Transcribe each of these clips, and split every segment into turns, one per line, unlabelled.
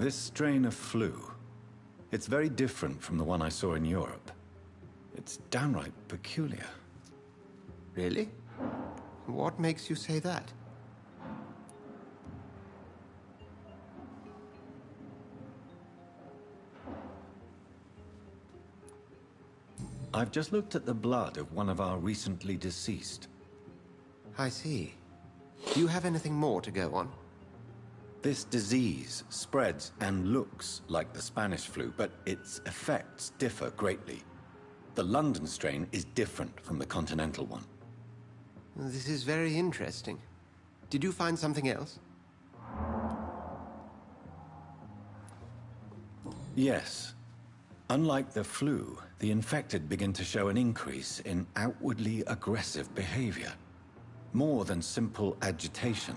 This strain of flu, it's very different from the one I saw in Europe. It's downright peculiar.
Really? What makes you say that?
I've just looked at the blood of one of our recently deceased.
I see. Do you have anything more to go on?
This disease spreads and looks like the Spanish flu, but its effects differ greatly. The London strain is different from the continental one.
This is very interesting. Did you find something else?
Yes. Unlike the flu, the infected begin to show an increase in outwardly aggressive behavior. More than simple agitation.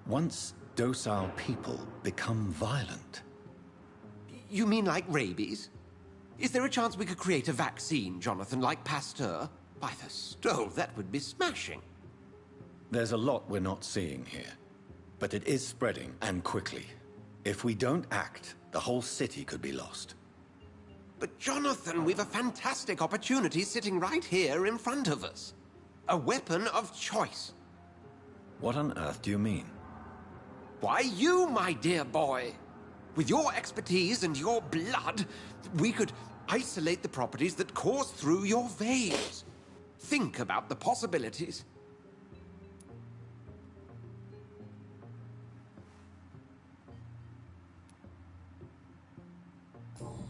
Once docile people become violent.
You mean like rabies? Is there a chance we could create a vaccine, Jonathan, like Pasteur? By the stove, that would be smashing.
There's a lot we're not seeing here. But it is spreading, and quickly. If we don't act, the whole city could be lost.
But Jonathan, we've a fantastic opportunity sitting right here in front of us. A weapon of choice.
What on earth do you mean?
Why, you, my dear boy. With your expertise and your blood, we could isolate the properties that course through your veins. Think about the possibilities.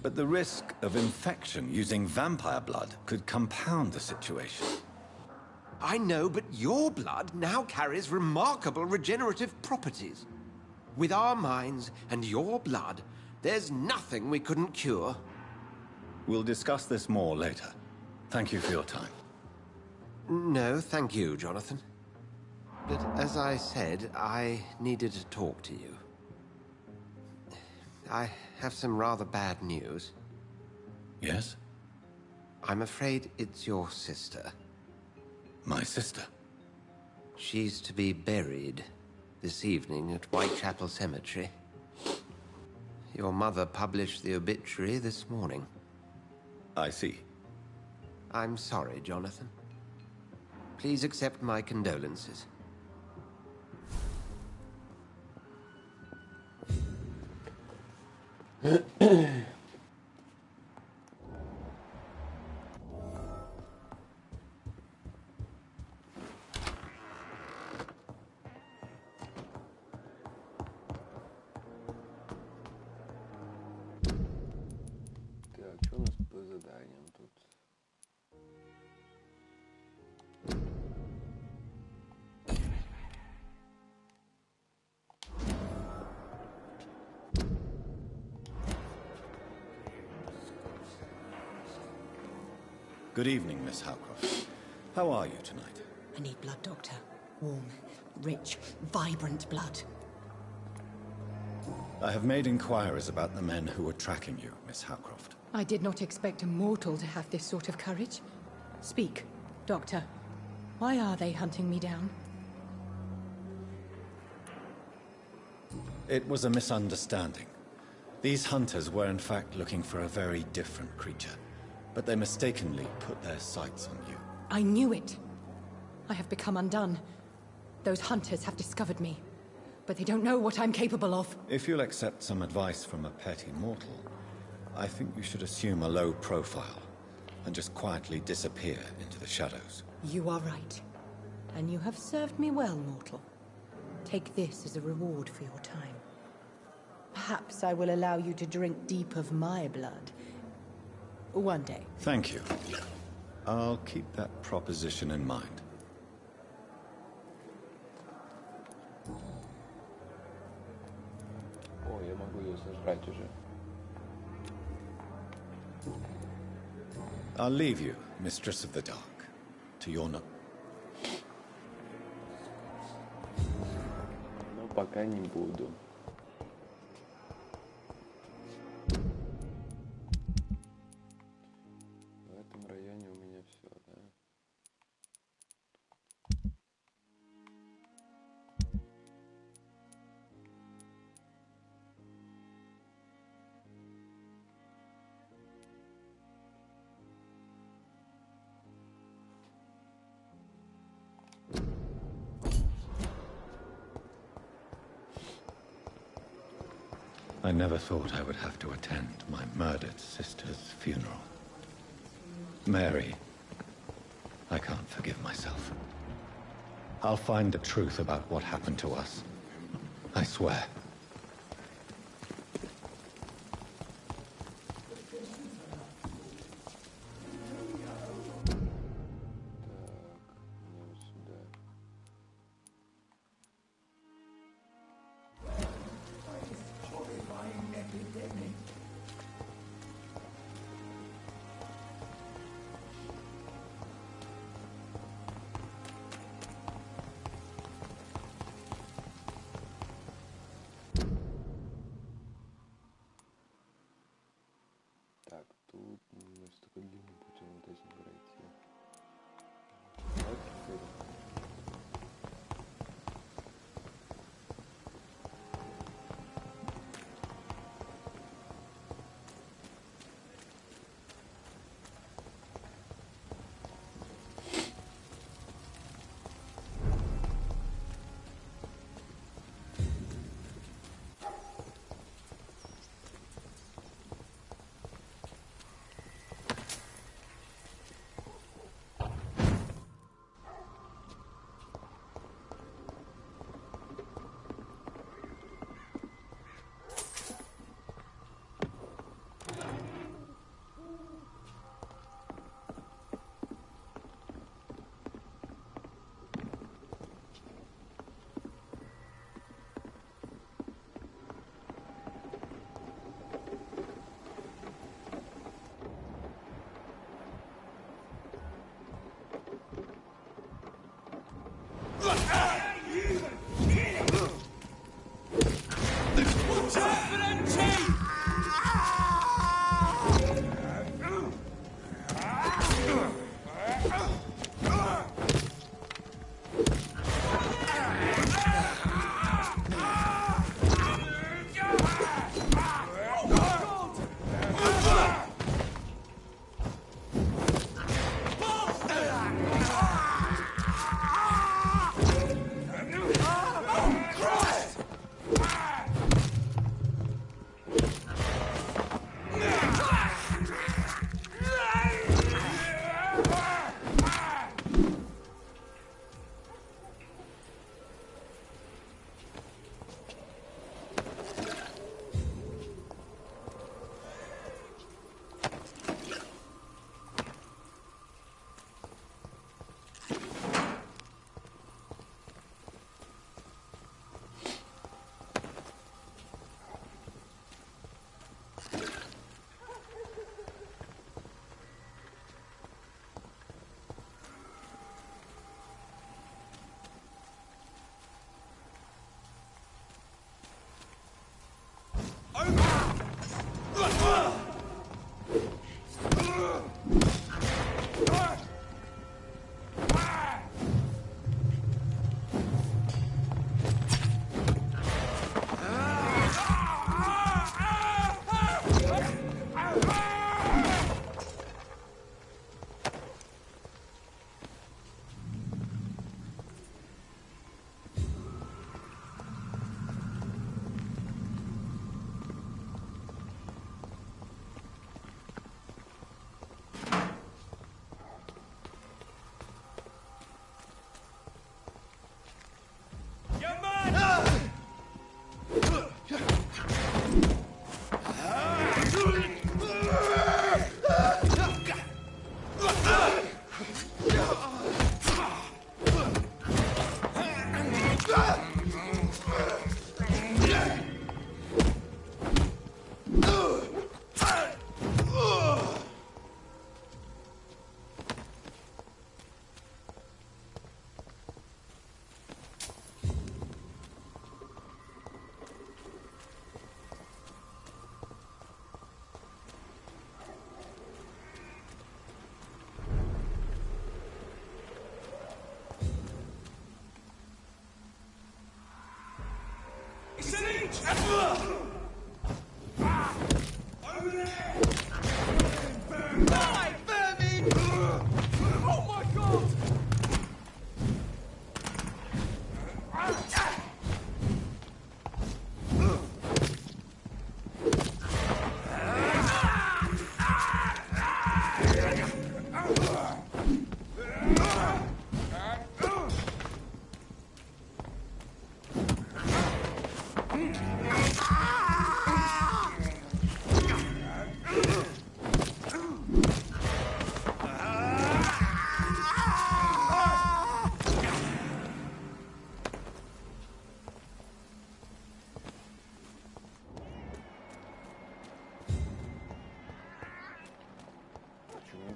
But the risk of infection using vampire blood could compound the situation.
I know, but your blood now carries remarkable regenerative properties. With our minds and your blood, there's nothing we couldn't cure.
We'll discuss this more later. Thank you for your time.
No, thank you, Jonathan. But as I said, I needed to talk to you. I have some rather bad news.
Yes?
I'm afraid it's your sister.
My sister?
She's to be buried this evening at Whitechapel Cemetery. Your mother published the obituary this morning.
I see.
I'm sorry, Jonathan. Please accept my condolences.
Так, что у нас по заданиям тут?
Good evening, Miss Howcroft. How are you tonight?
I need blood, Doctor. Warm, rich, vibrant blood.
I have made inquiries about the men who were tracking you, Miss Howcroft.
I did not expect a mortal to have this sort of courage. Speak, Doctor. Why are they hunting me down?
It was a misunderstanding. These hunters were in fact looking for a very different creature, but they mistakenly put their sights on you.
I knew it. I have become undone. Those hunters have discovered me, but they don't know what I'm capable of.
If you'll accept some advice from a petty mortal, I think you should assume a low profile and just quietly disappear into the shadows.
You are right. And you have served me well, mortal. Take this as a reward for your time. Perhaps I will allow you to drink deep of my blood. One day.
Thank you. I'll keep that proposition in mind.
О, я могу ее сожрать уже.
I'll leave you, Mistress of the Dark, to your note.
Но пока не буду. В этом районе у меня все, да?
I never thought I would have to attend my murdered sister's funeral. Mary, I can't forgive myself. I'll find the truth about what happened to us. I swear.
Мне вот сюда. Так, тут настолько длинный путь вот этим пройти. Вот теперь.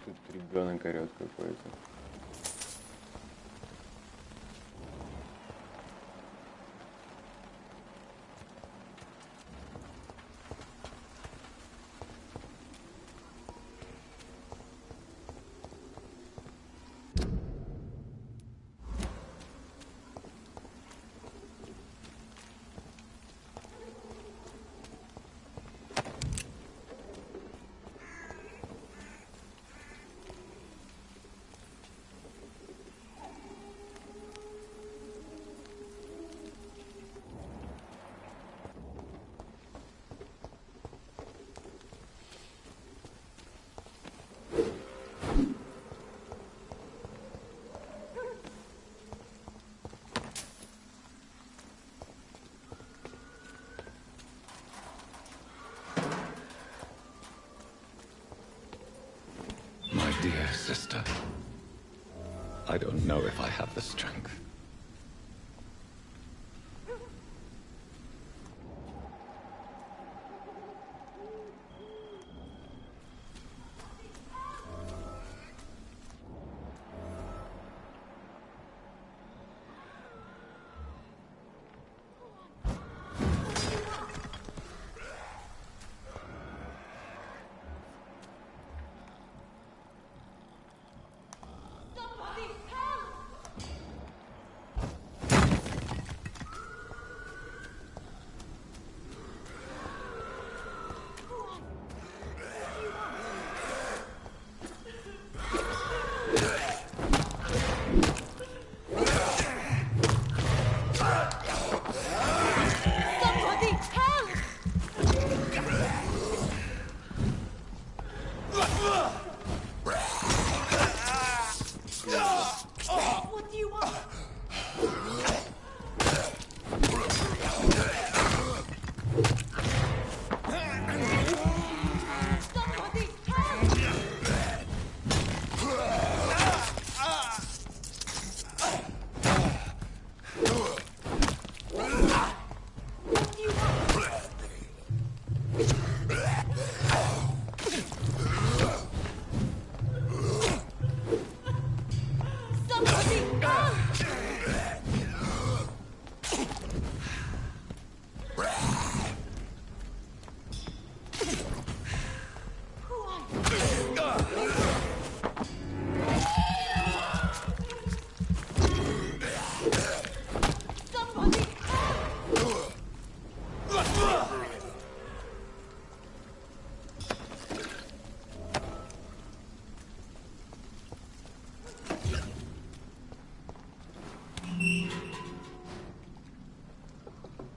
Тут ребенок орет какой-то.
Dear sister, I don't know if I have the strength.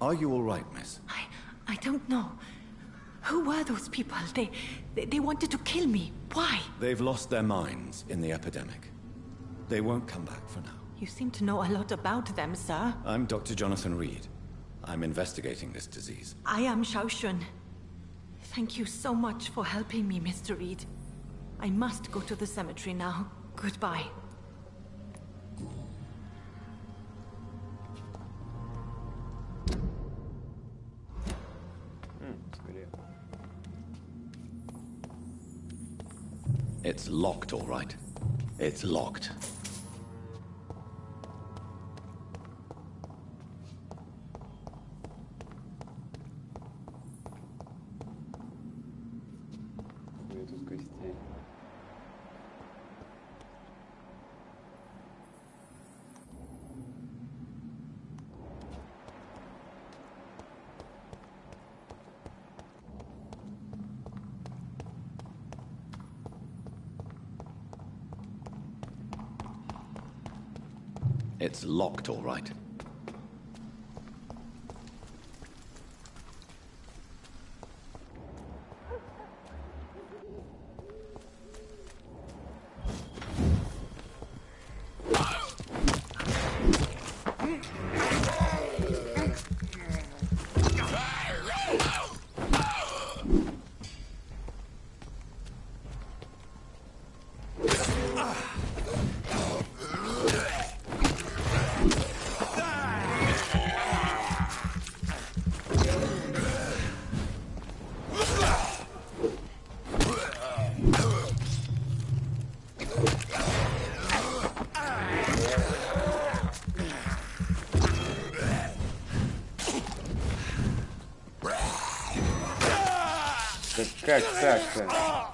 Are you all right, miss?
I don't know. Who were those people? They wanted to kill me. Why?
They've lost their minds in the epidemic. They won't come back for now.
You seem to know a lot about them, sir.
I'm Dr. Jonathan Reed. I'm investigating this disease.
I am Xiaoxun. Thank you so much for helping me, Mr. Reed. I must go to the cemetery now. Goodbye.
It's locked, all right. It's locked.
Тут костей.
It's locked, all right.
Как так-то?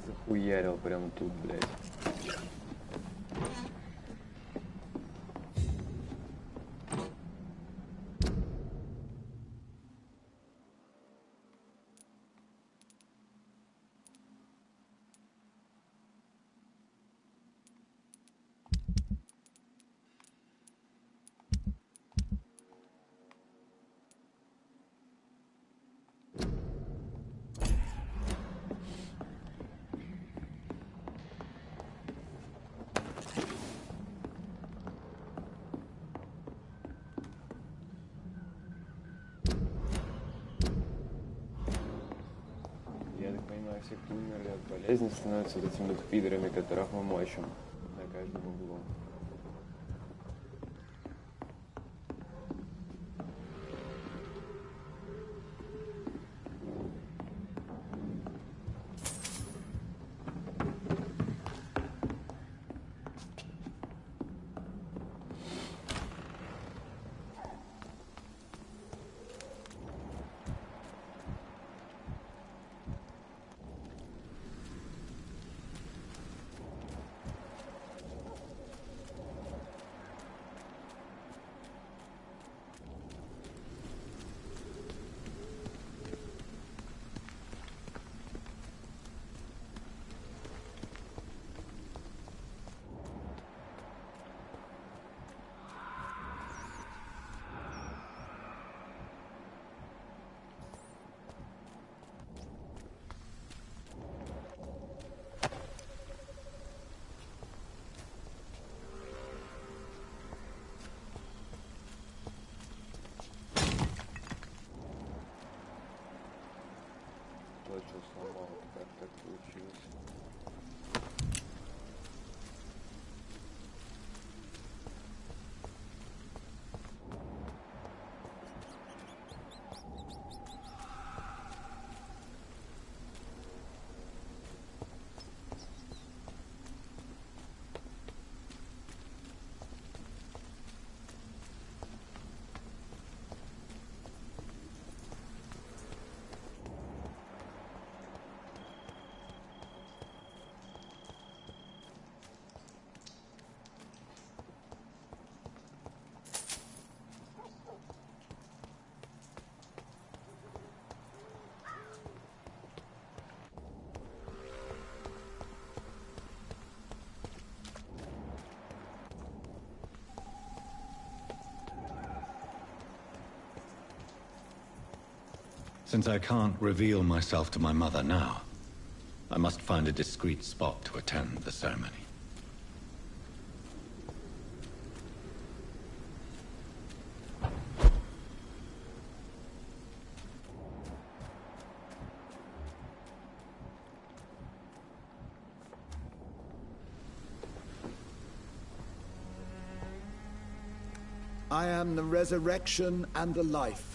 Захуярил прям тут, блядь. Все, кто умерли от болезни, становятся вот этими вот пидорами, которых мы мочим на каждом углу. что сломал, как так получилось.
Since I can't reveal myself to my mother now, I must find a discreet spot to attend the ceremony.
I am the resurrection and the life.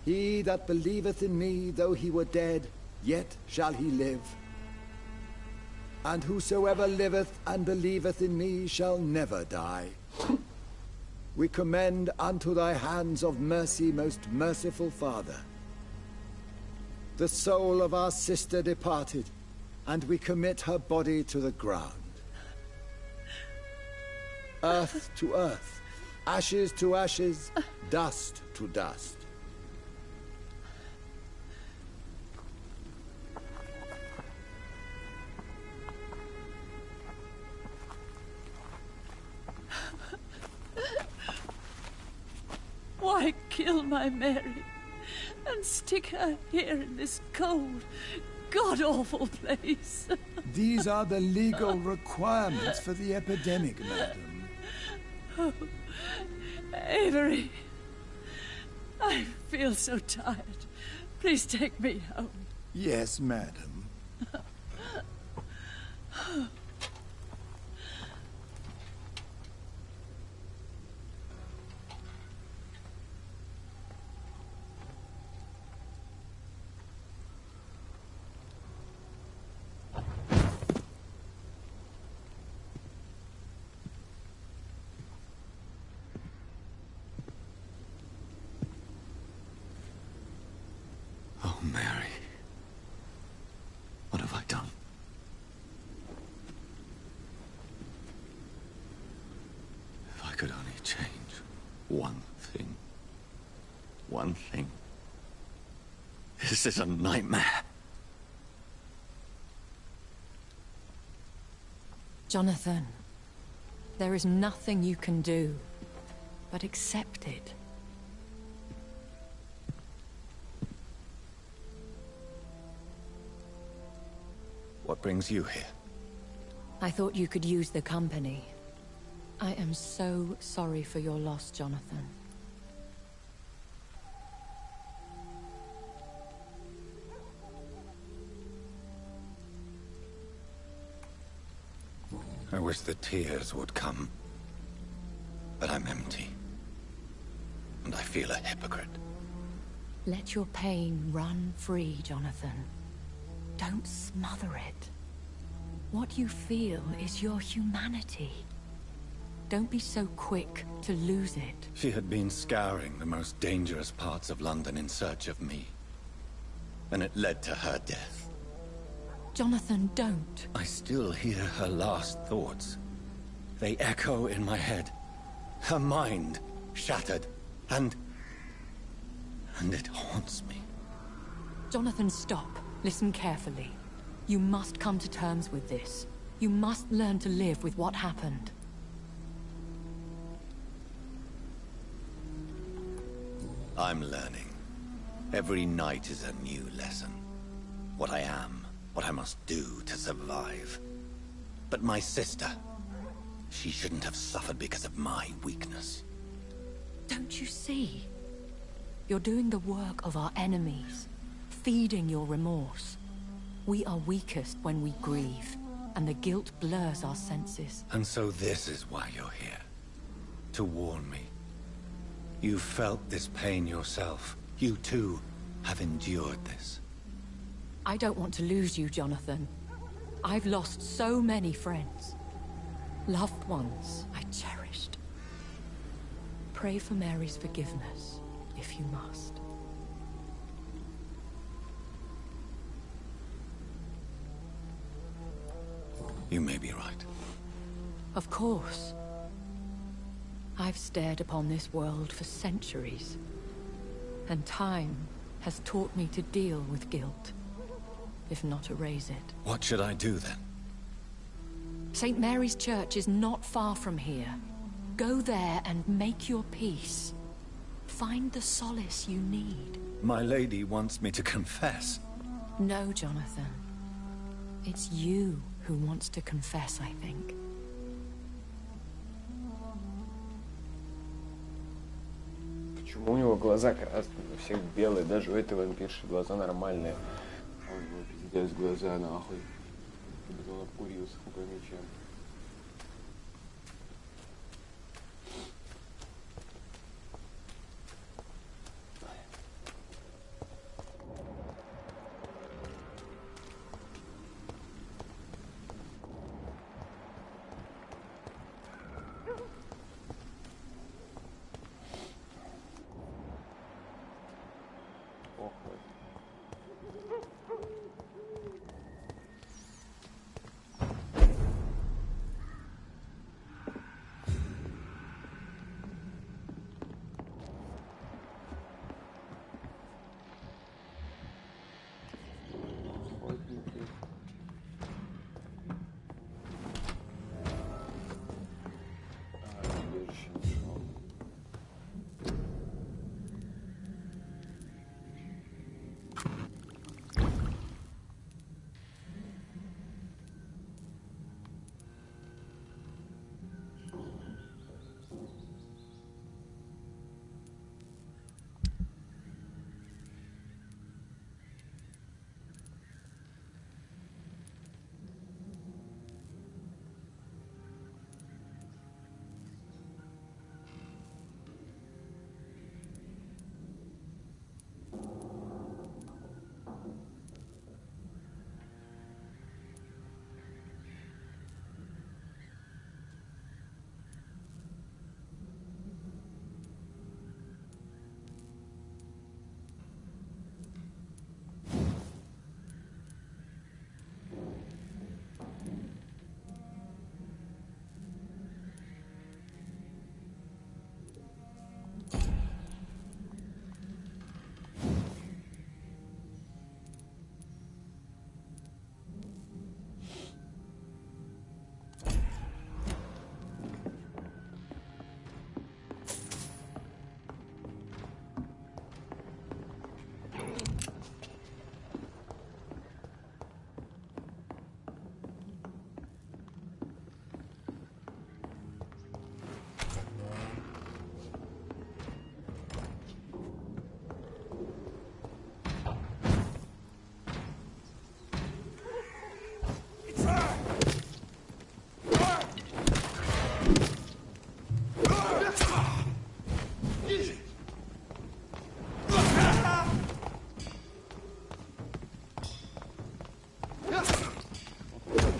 He that believeth in me, though he were dead, yet shall he live. And whosoever liveth and believeth in me shall never die. We commend unto thy hands of mercy, most merciful Father, the soul of our sister departed, and we commit her body to the ground. Earth to earth, ashes to ashes, dust to dust.
Why kill my Mary and stick her here in this cold, god-awful place?
These are the legal requirements for the epidemic, madam.
Oh, Avery, I feel so tired. Please take me home.
Yes, madam.
Oh, Mary. What have I done? If I could only change one thing. One thing. This is a nightmare.
Jonathan, there is nothing you can do but accept it.
What brings you here?
I thought you could use the company. I am so sorry for your loss, Jonathan.
I wish the tears would come. But I'm empty. And I feel a hypocrite.
Let your pain run free, Jonathan. Don't smother it. What you feel is your humanity. Don't be so quick to lose it.
She had been scouring the most dangerous parts of London in search of me. And it led to her death.
Jonathan, don't.
I still hear her last thoughts. They echo in my head. Her mind shattered, and it haunts me.
Jonathan, stop. Listen carefully. You must come to terms with this. You must learn to live with what happened.
I'm learning. Every night is a new lesson. What I am, what I must do to survive. But my sister, she shouldn't have suffered because of my weakness.
Don't you see? You're doing the work of our enemies.
feeding your remorse. We are weakest when we grieve, and the guilt blurs our senses.
And so this is why you're here. To warn me. You felt this pain yourself. You too have endured this.
I don't want to lose you, Jonathan. I've lost so many friends. Loved ones I cherished. Pray for Mary's forgiveness, if you must.
You may be right.
Of course. I've stared upon this world for centuries, and time has taught me to deal with guilt, if not erase it.
What should I do then?
St. Mary's Church is not far from here. Go there and make your peace. Find the solace you need.
My lady wants me to confess.
No, Jonathan. It's you who wants to confess, I think.
Почему у него глаза красные, у всех белые, даже у этой вампирши глаза нормальные. А у него пиздец глаза нахуй. Он обкурился, не пойми чем.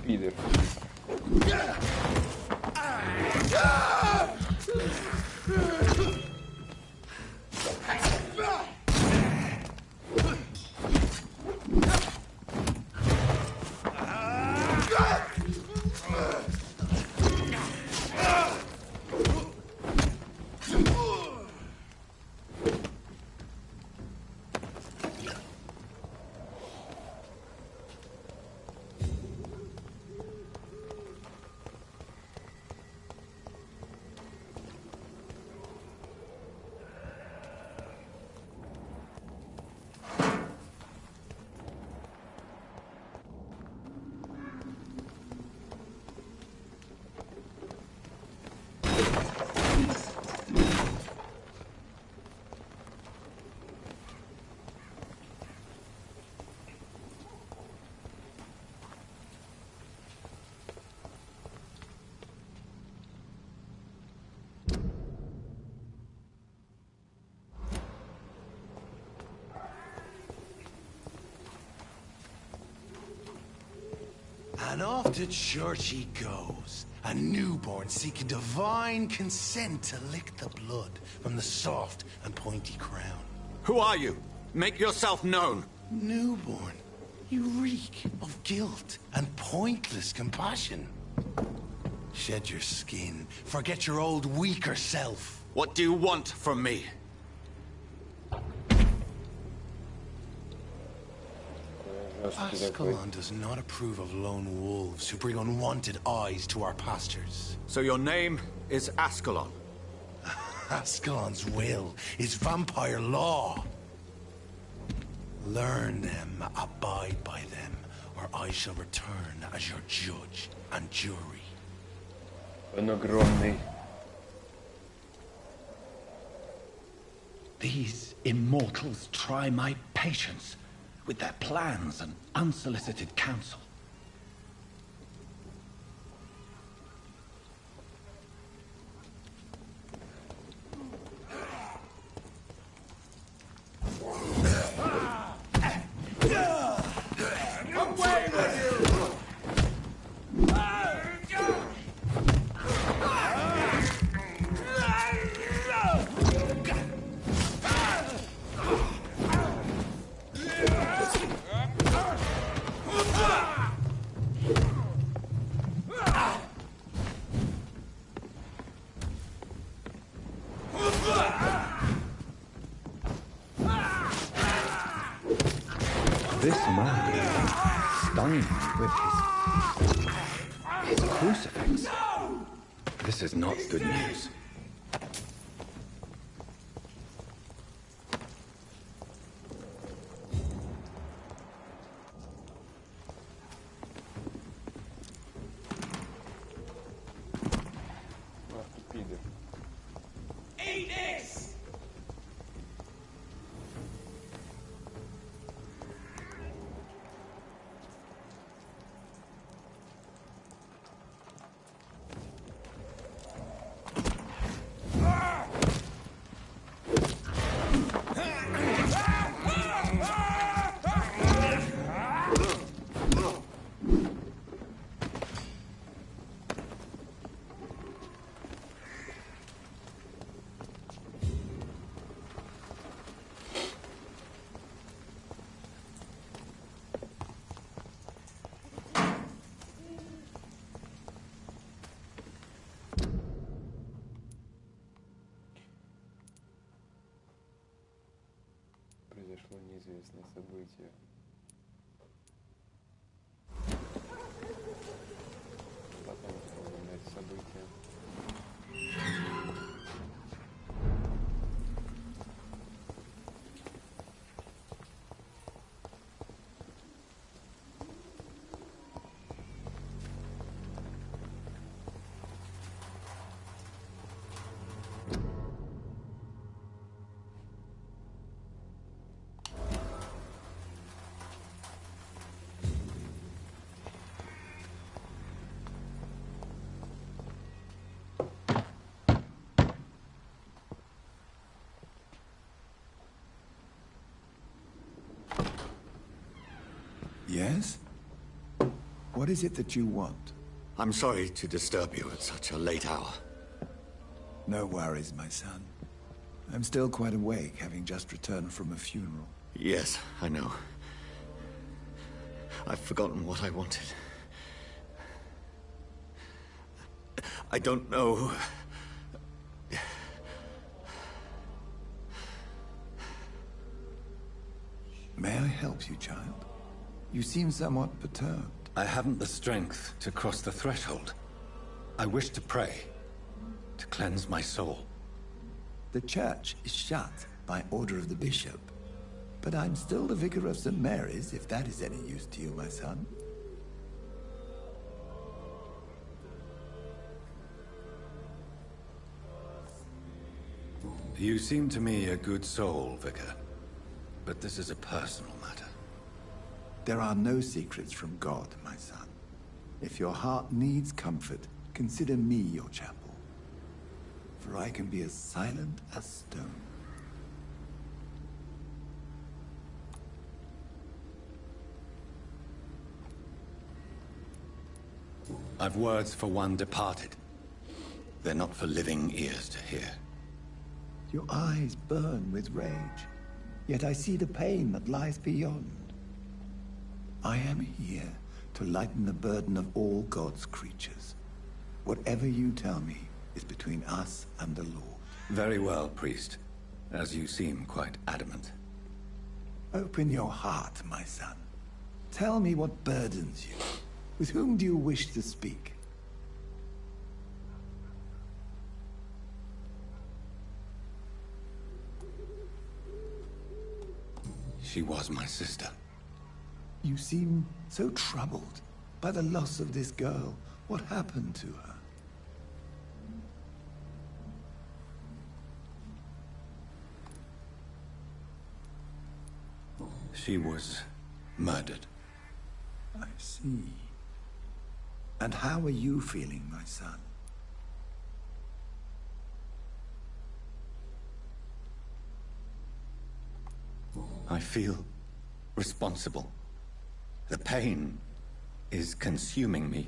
Пидор.
And off to church he goes, a newborn seeking divine consent to lick the blood from the soft and pointy crown.
Who are you? Make yourself known.
Newborn, you reek of guilt and pointless compassion. Shed your skin, forget your old weaker self.
What do you want from me?
Ascalon does not approve of lone wolves who bring unwanted eyes to our pastures.
So your name is Ascalon?
Ascalon's will is vampire law. Learn them, abide by them, or I shall return as your judge and jury.
Он огромный.
These immortals try my patience with their plans and unsolicited counsel. This man stung me with his crucifix. This is not good news.
Произошло неизвестное событие. Потом на это событие.
Yes? What is it that you want?
I'm sorry to disturb you at such a late hour.
No worries, my son. I'm still quite awake, having just returned from a funeral.
Yes, I know. I've forgotten what I wanted. I don't know.
May I help you, child? You seem somewhat perturbed.
I haven't the strength to cross the threshold. I wish to pray, to cleanse my soul.
The church is shut by order of the bishop. But I'm still the vicar of St. Mary's, if that is any use to you, my son.
You seem to me a good soul, Vicar. But this is a personal matter.
There are no secrets from God, my son. If your heart needs comfort, consider me your chapel. For I can be as silent as stone.
I've words for one departed. They're not for living ears to hear.
Your eyes burn with rage, yet I see the pain that lies beyond. I am here to lighten the burden of all God's creatures. Whatever you tell me is between us and the Lord.
Very well, priest. As you seem quite adamant.
Open your heart, my son. Tell me what burdens you. With whom do you wish to speak?
She was my sister.
You seem so troubled by the loss of this girl. What happened to her?
She was murdered.
I see. And how are you feeling, my son?
I feel responsible. The pain is consuming me.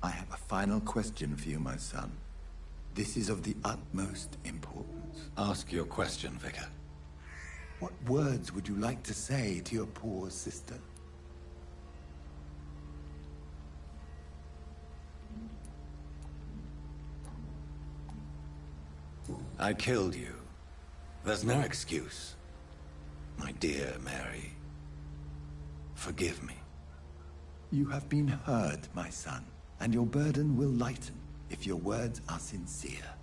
I have a final question for you, my son. This is of the utmost importance.
Ask your question, Vicar.
What words would you like to say to your poor sister?
I killed you. There's no excuse. My dear Mary, forgive me.
You have been heard, my son, and your burden will lighten if your words are sincere.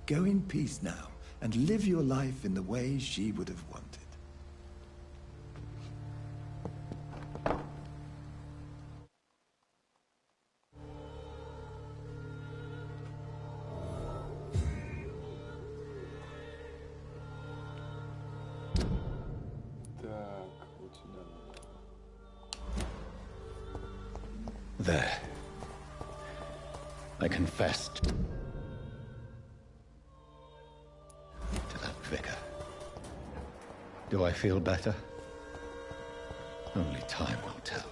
Go in peace now, and live your life in the way she would have wanted.
There. I confessed to that vicar. Do I feel better? Only time will tell.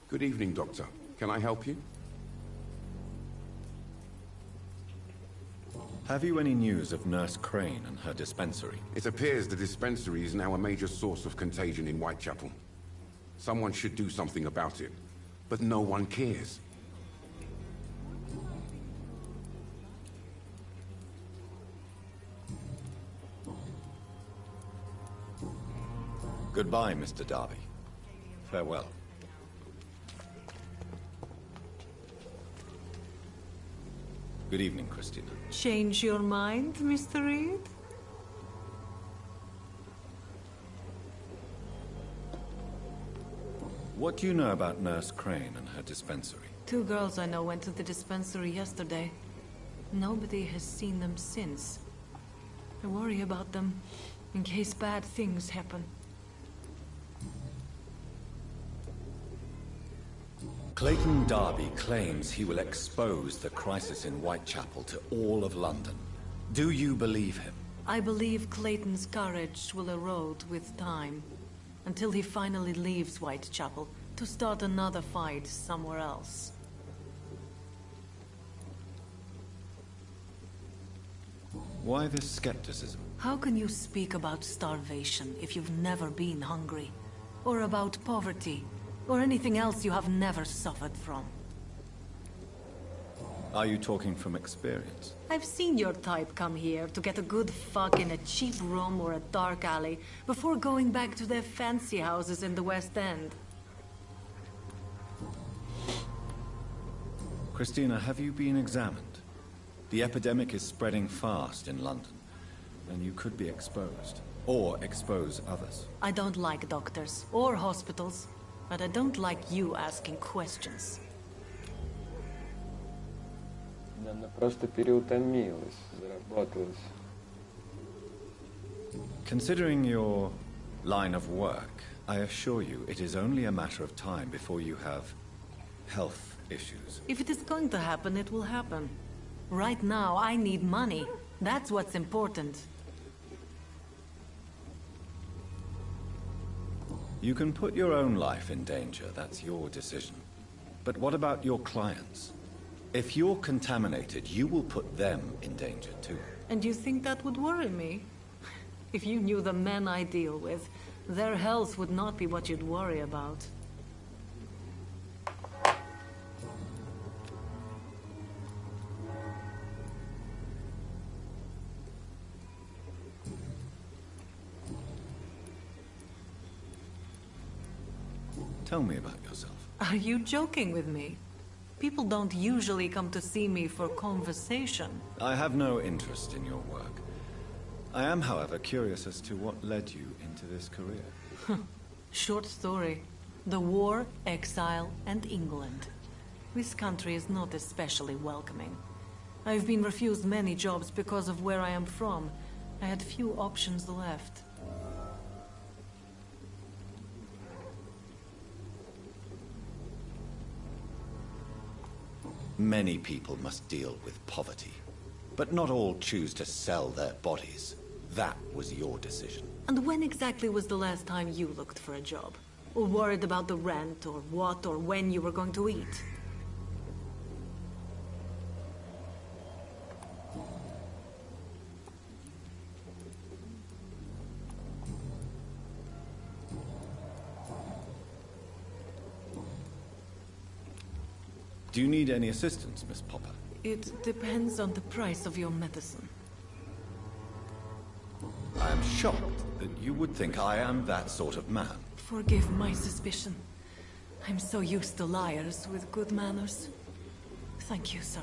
Good evening, Doctor. Can I help you?
Have you any news of Nurse Crane and her dispensary?
It appears the dispensary is now a major source of contagion in Whitechapel. Someone should do something about it, but no one cares.
Goodbye, Mr. Darby. Farewell. Good evening, Christina.
Change your mind, Mr. Reed?
What do you know about Nurse Crane and her dispensary?
2 girls I know went to the dispensary yesterday. Nobody has seen them since. I worry about them, in case bad things happen.
Clayton Darby claims he will expose the crisis in Whitechapel to all of London. Do you believe him?
I believe Clayton's courage will erode with time, until he finally leaves Whitechapel to start another fight somewhere else.
Why this skepticism?
How can you speak about starvation if you've never been hungry? Or about poverty? Or anything else you have never suffered from?
Are you talking from experience?
I've seen your type come here to get a good fuck in a cheap room or a dark alley before going back to their fancy houses in the West End.
Christina, have you been examined? The epidemic is spreading fast in London, and you could be exposed. Or expose others.
I don't like doctors or hospitals, but I don't like you asking questions.
Она просто переутомилась, заработалась.
Considering your line of work, I assure you it is only a matter of time before you have health issues.
If it is going to happen, it will happen. Right now, I need money. That's what's important.
You can put your own life in danger, that's your decision. But what about your clients? If you're contaminated, you will put them in danger too.
And you think that would worry me? If you knew the men I deal with, their health would not be what you'd worry about.
Tell me about yourself.
Are you joking with me? People don't usually come to see me for conversation.
I have no interest in your work. I am, however, curious as to what led you into this career.
Short story. The war, exile, and England. This country is not especially welcoming. I've been refused many jobs because of where I am from. I had few options left.
Many people must deal with poverty, but not all choose to sell their bodies. That was your decision.
And when exactly was the last time you looked for a job? Or worried about the rent, or what, or when you were going to eat?
Do you need any assistance, Miss Popper?
It depends on the price of your medicine.
I am shocked that you would think I am that sort of man.
Forgive my suspicion. I'm so used to liars with good manners. Thank you, sir.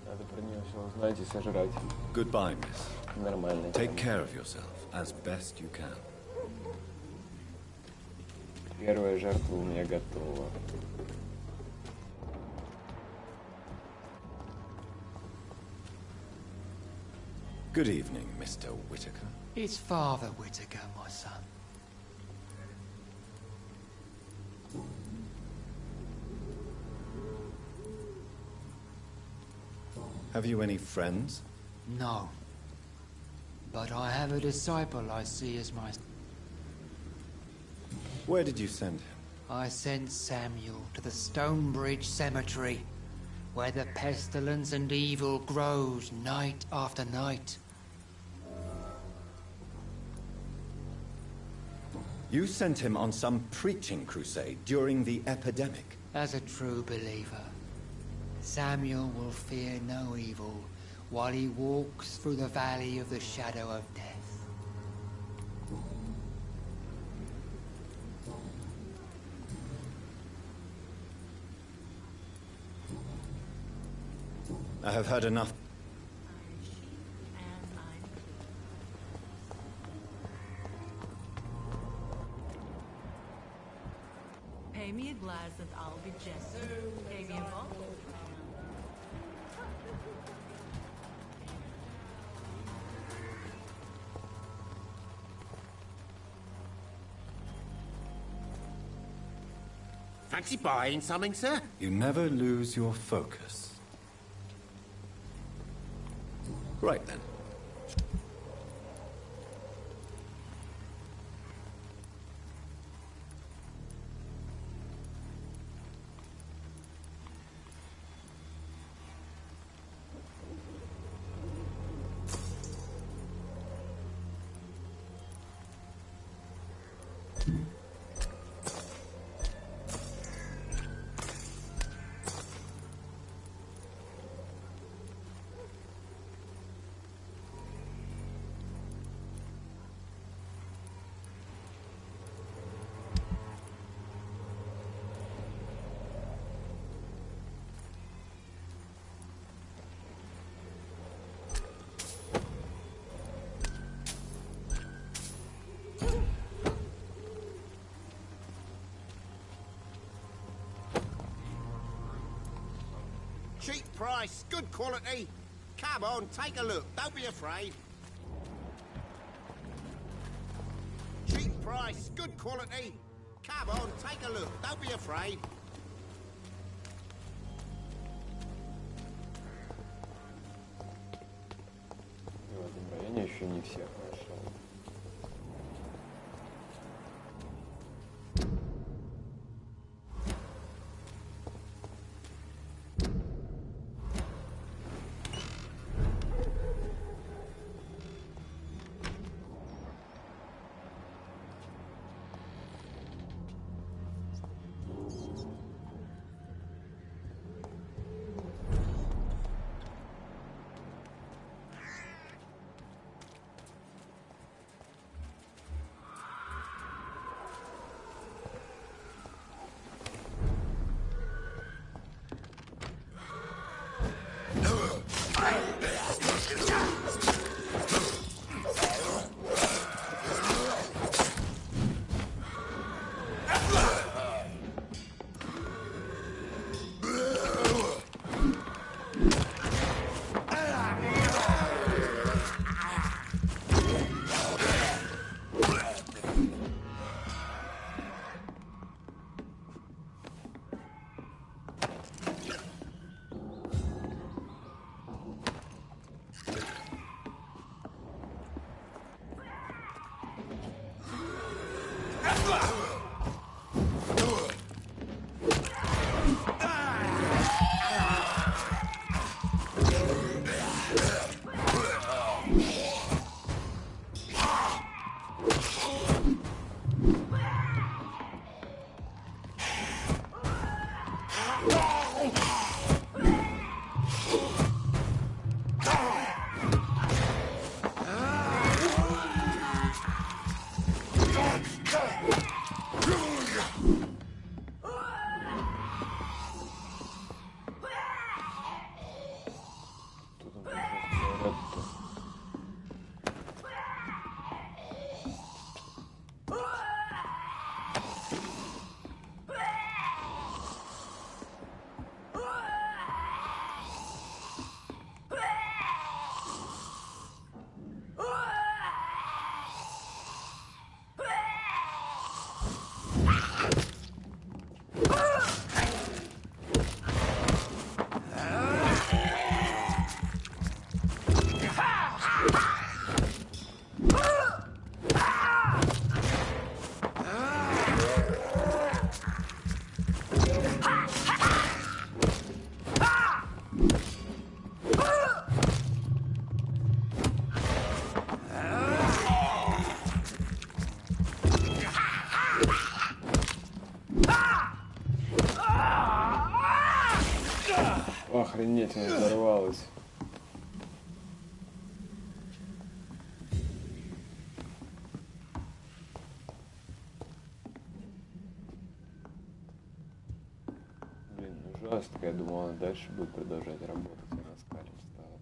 Надо про нее все узнать и сожрать.
Goodbye, miss.
Нормально.
Take care of yourself as best you can.
Первая жертва у меня готова.
Good evening, Mr. Whitaker.
It's Father Whitaker, my son.
Have you any friends?
No. But I have a disciple I see as my...
Where did you send him?
I sent Samuel to the Stonebridge Cemetery, where the pestilence and evil grows night after night.
You sent him on some preaching crusade during the epidemic.
As a true believer, Samuel will fear no evil while he walks through the valley of the shadow of death.
I have heard enough.
Pay me a glass and I'll be gentle. Pay me a bottle.
Fancy buying something, sir?
You never lose your focus. Right then.
Cheap price, good quality. Come on, take a look. Don't be afraid. Cheap price, good quality. Come on, take a look. Don't be afraid.
всех нашел. Охренеть, она взорвалась. Блин, ужасно. Я думал, она дальше будет продолжать работать, она с Калем стала.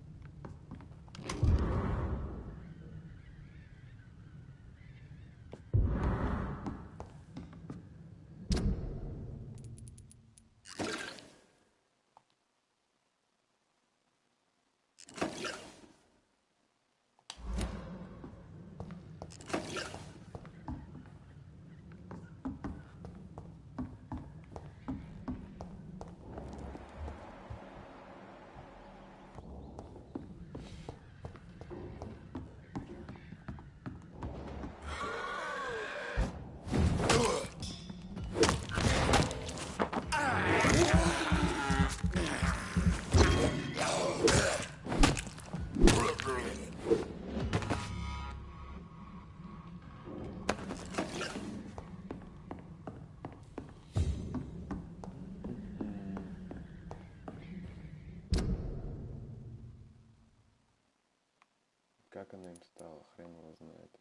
Как она им стала, хрен его знает.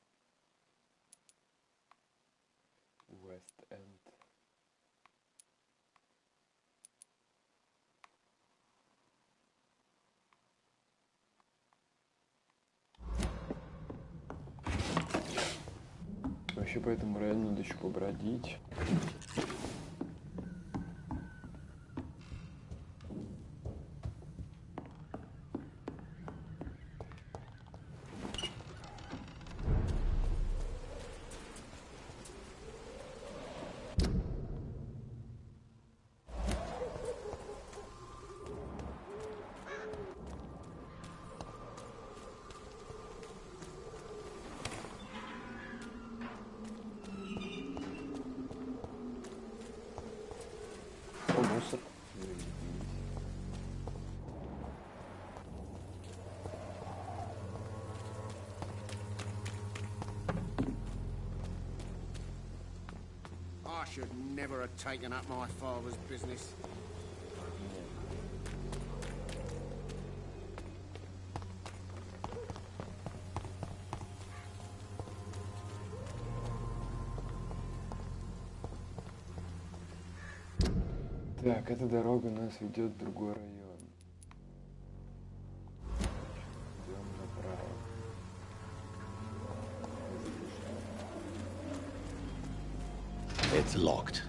Уэст-Энд. Вообще по этому району надо еще побродить.
should never have taken up my father's business.
Так, эта дорога нас ведет в другой район. Идем направо.
It's locked.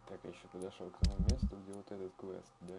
Так, я еще подошел к тому месту, где вот этот квест, да?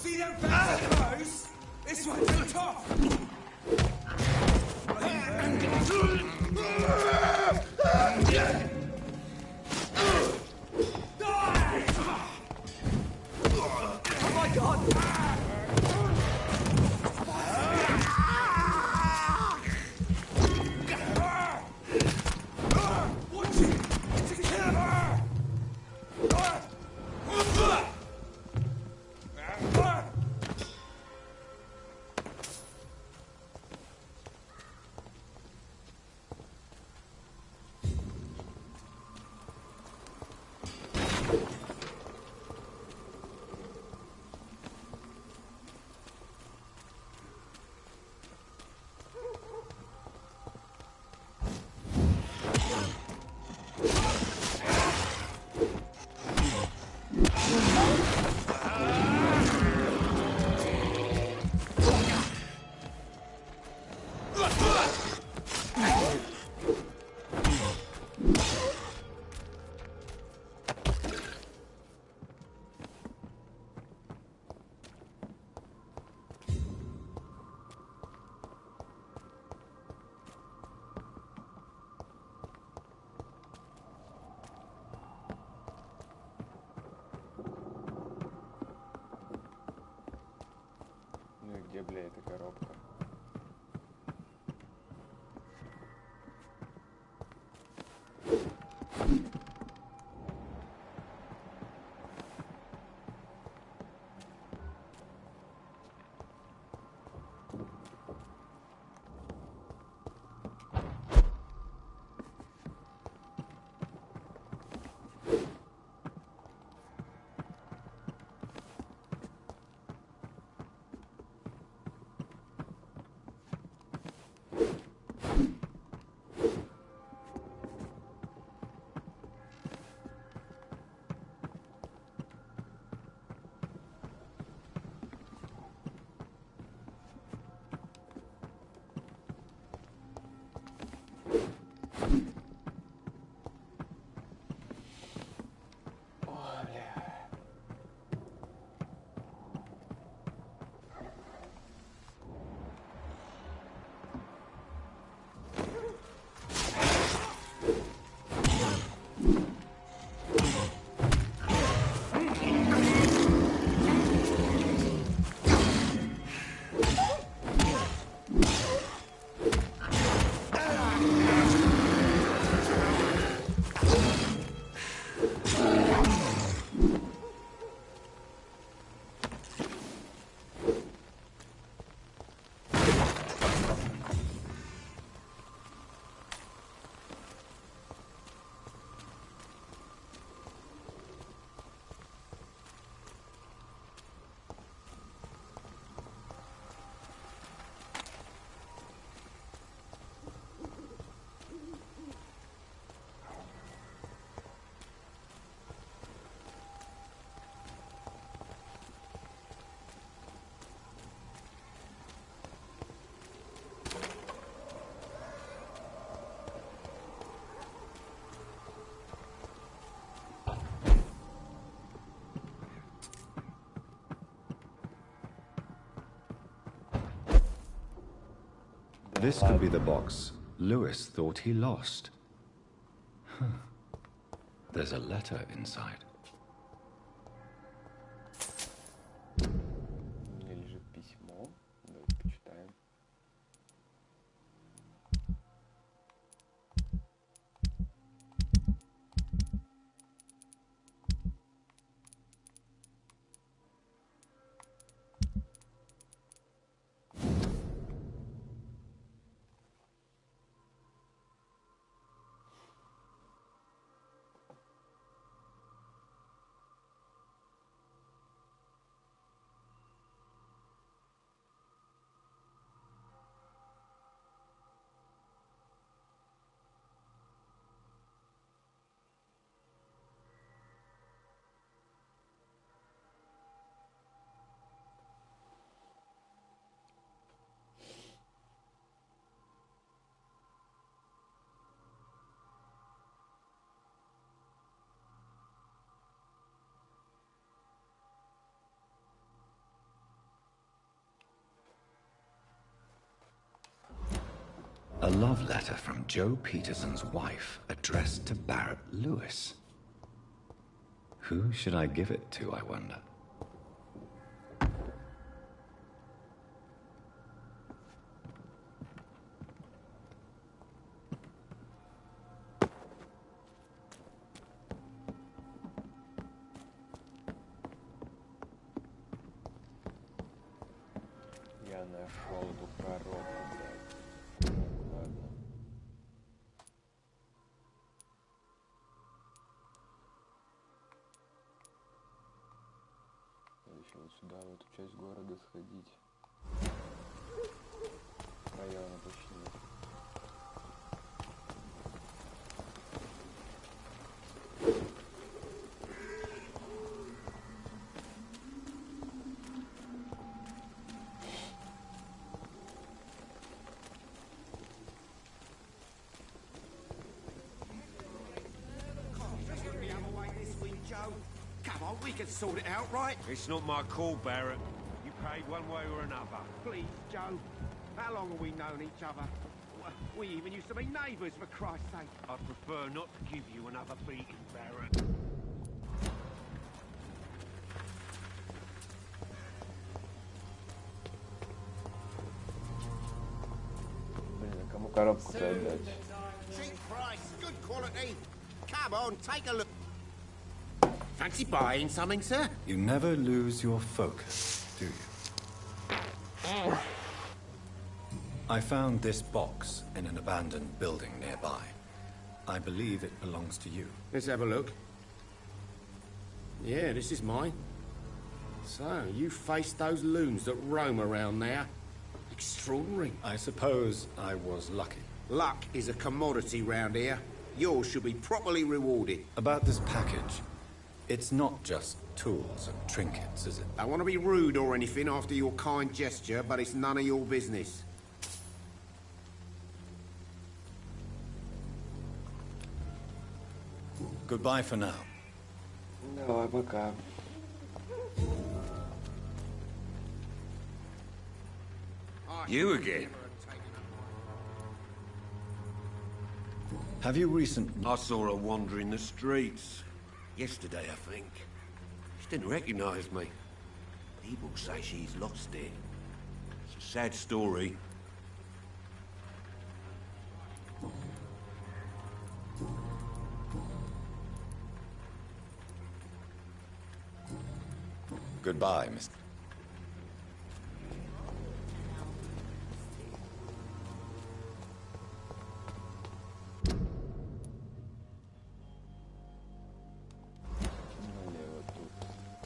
See them fences? This one's too tough. Oh my God!
Ну и где, бля, эта коробка?
This could be the box Lewis thought he lost. There's a letter inside.
Мне лежит письмо. Давайте почитаем.
A love letter from Joe Peterson's wife, addressed to Barrett Lewis. Who should I give it to, I wonder?
Я нашел эту коробку, блядь. Ладно. Надо еще вот сюда, в эту часть города сходить. Района точнее.
Come on, we can sort it out, right?
It's not my call, Barrett. You paid one way or another.
Please, Joe. How long have we known each other? We even used to be neighbours, for Christ's sake.
I'd prefer not to give you another beating, Barrett.
Блин, а кому коробку-то отдать?
Cheap price, good quality. Come on, take a look. Fancy buying something, sir?
You never lose your focus, do you? I found this box in an abandoned building nearby. I believe it belongs to you.
Let's have a look. Yeah, this is mine. So, you faced those loons that roam around there. Extraordinary.
I suppose I was lucky.
Luck is a commodity round here. Yours should be properly rewarded.
About this package, it's not just tools and trinkets, is it?
I want to be rude or anything after your kind gesture, but it's none of your business.
Goodbye for now.
Давай, пока.
You again?
Have you recently...
I saw her wandering the streets. Yesterday, I think. She didn't recognize me. People say she's lost it. It's a sad story.
Goodbye, Mr.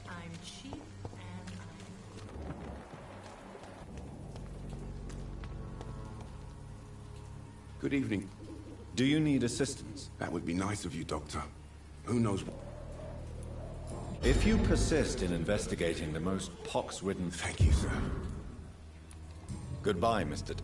I'm cheap and
Good evening.
Do you need assistance?
That would be nice of you, Doctor. Who knows what...
If you persist in investigating the most pox-ridden...
Thank you, sir.
Goodbye, Mr.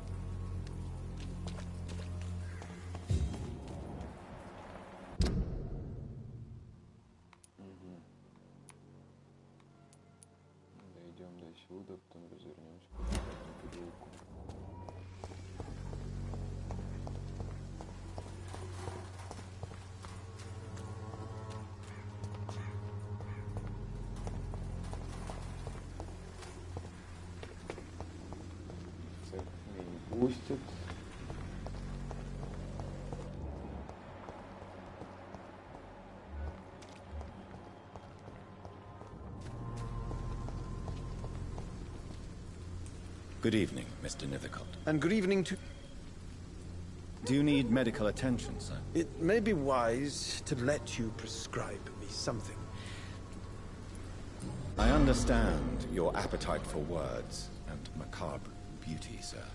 Дойдем до сюда, потом развернемся по переулку. пустят.
Good evening, Mr. Nithercott.
And good evening to...
Do you need medical attention, sir?
It may be wise to let you prescribe me something.
I understand your appetite for words and macabre beauty, sir.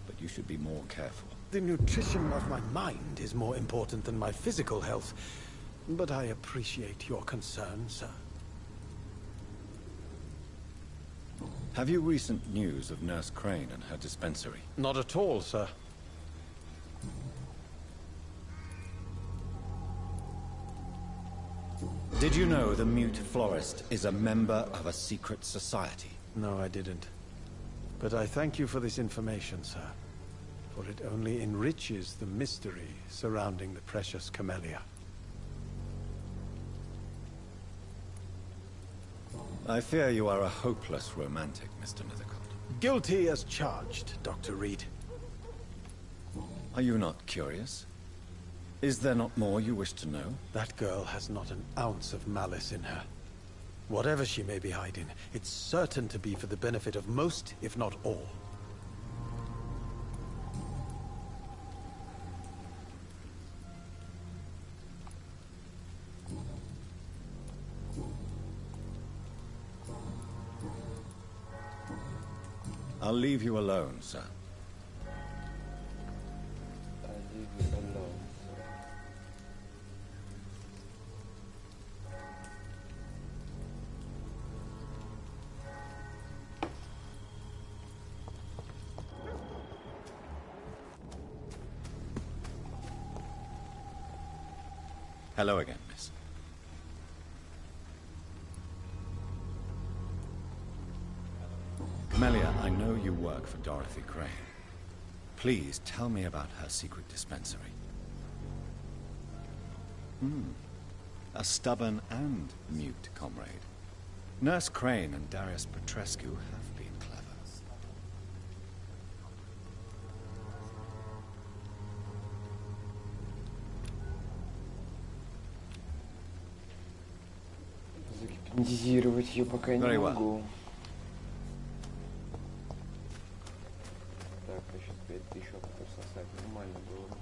But you should be more careful.
The nutrition of my mind is more important than my physical health. But I appreciate your concern, sir.
Have you recent news of Nurse Crane and her dispensary?
Not at all, sir.
Did you know the mute florist is a member of a secret society?
No, I didn't. But I thank you for this information, sir. For it only enriches the mystery surrounding the precious camellia.
I fear you are a hopeless romantic, Mr. Nithercott.
Guilty as charged, Dr. Reed.
Are you not curious? Is there not more you wish to know?
That girl has not an ounce of malice in her. Whatever she may be hiding, it's certain to be for the benefit of most, if not all.
I'll leave you alone, sir.
I'll leave you alone.
Hello again, miss. Camellia, I know you work for Dorothy Crane. Please tell me about her secret dispensary. A stubborn and mute comrade. Nurse Crane and Darius Petrescu have been clever.
Загипнотизировать ее пока не могу. Так, а сейчас 5000 опыта сосать нормально было бы.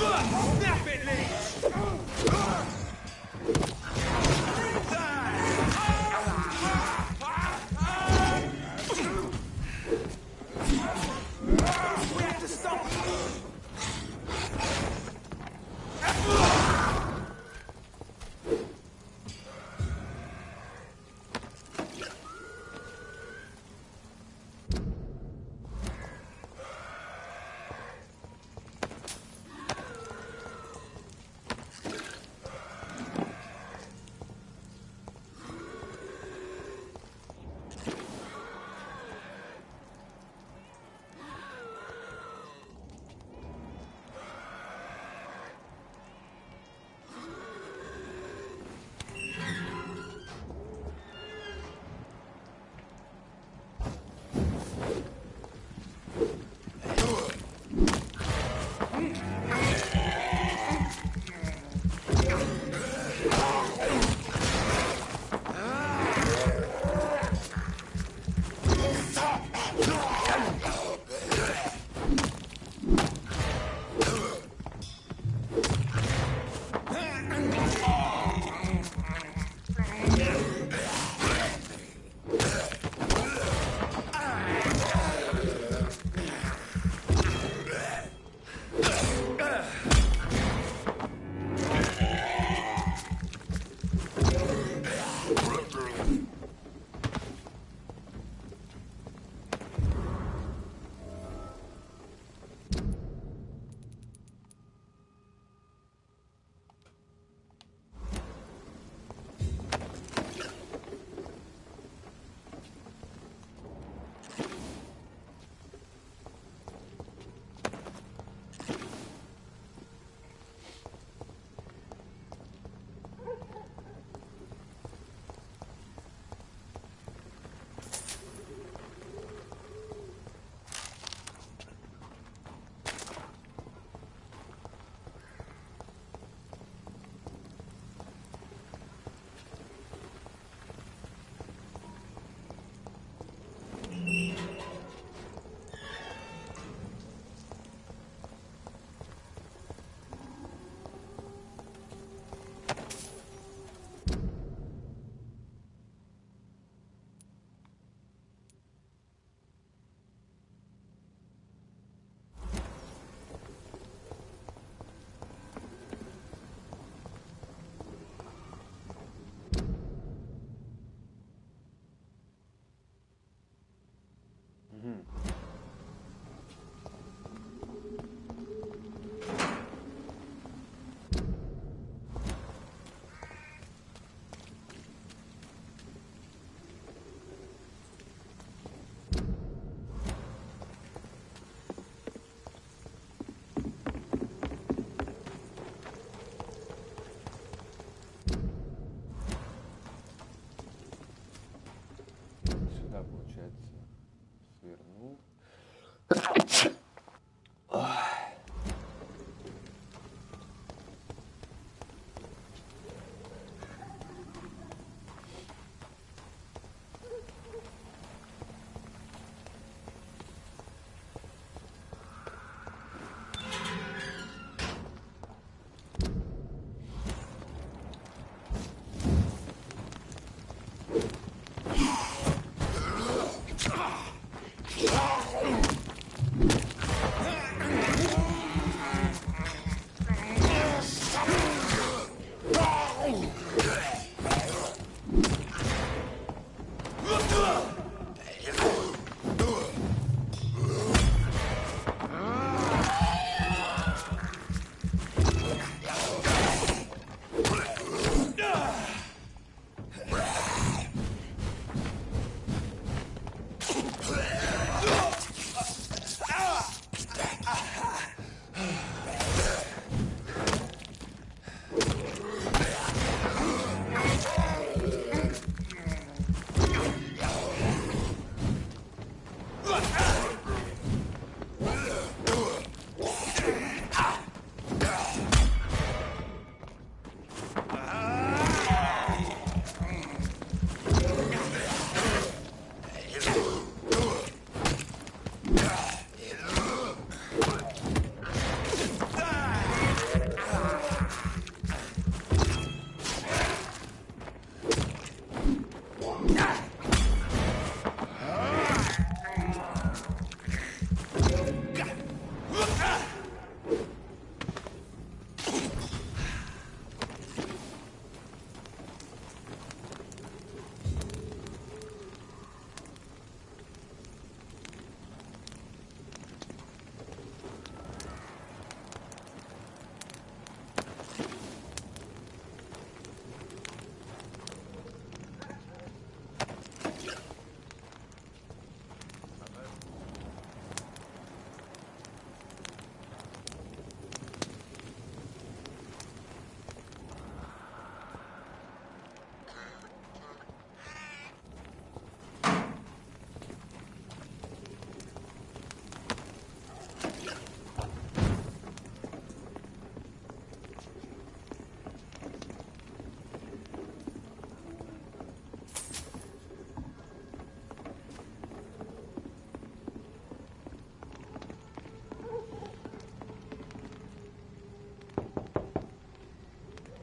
Snap it, Leech! We have to stop!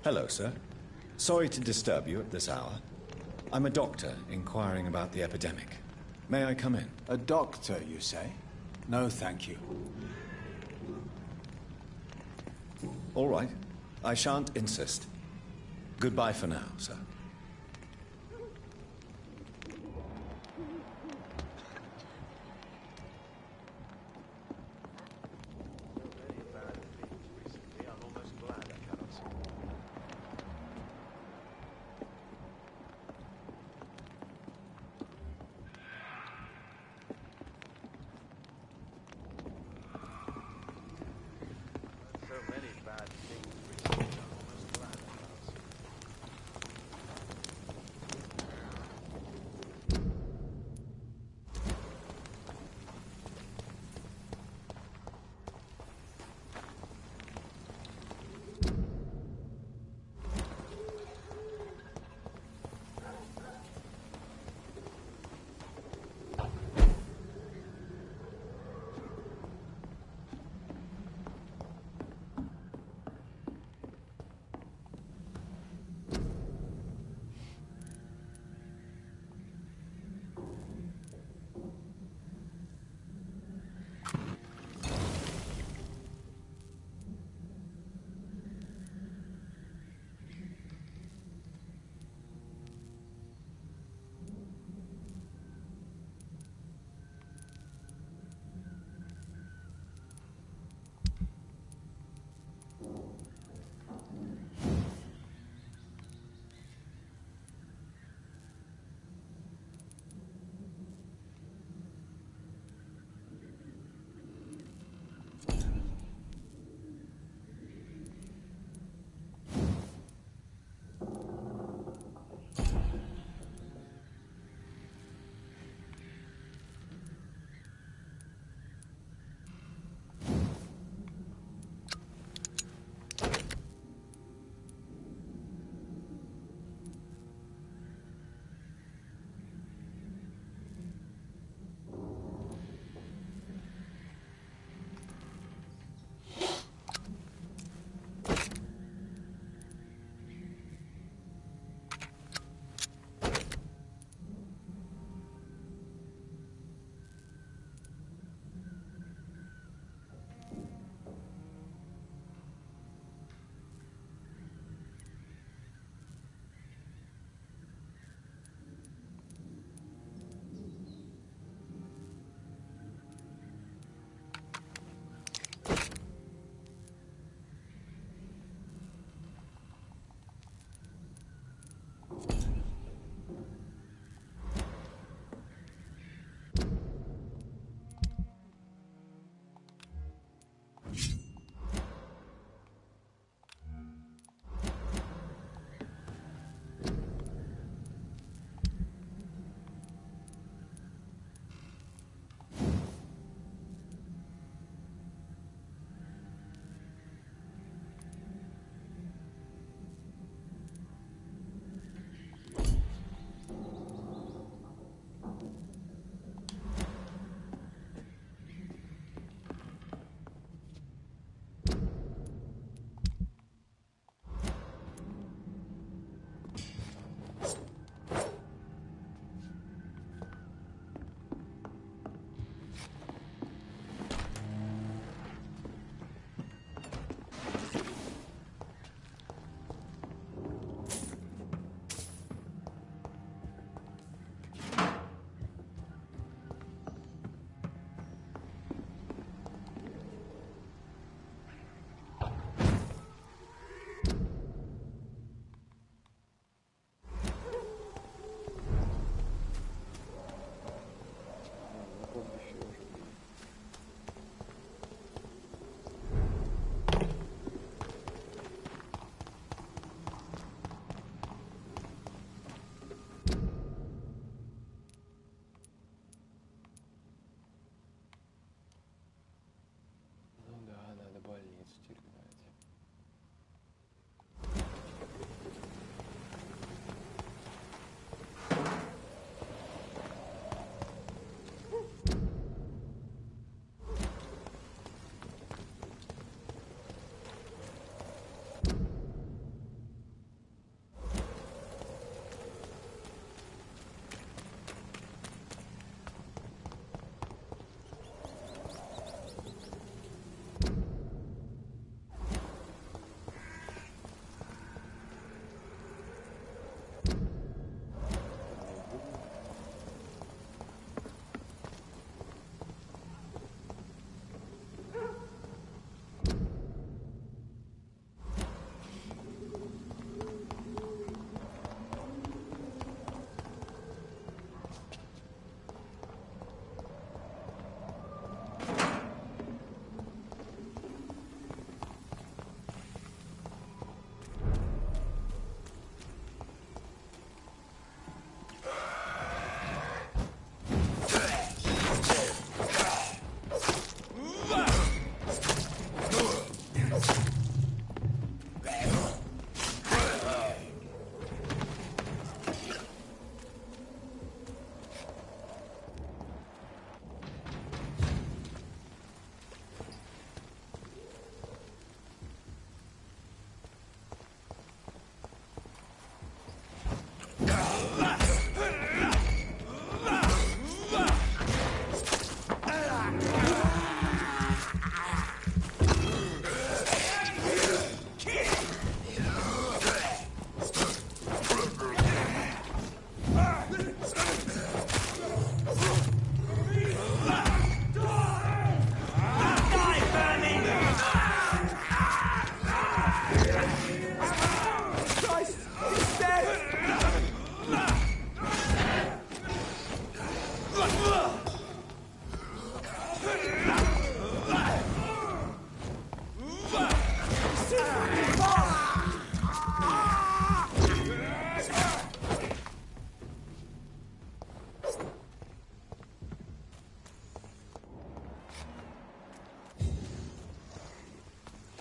Hello, sir. Sorry to disturb you at this hour. I'm a doctor inquiring about the epidemic. May I come in?
A doctor, you say? No, thank you.
All right. I shan't insist. Goodbye for now, sir.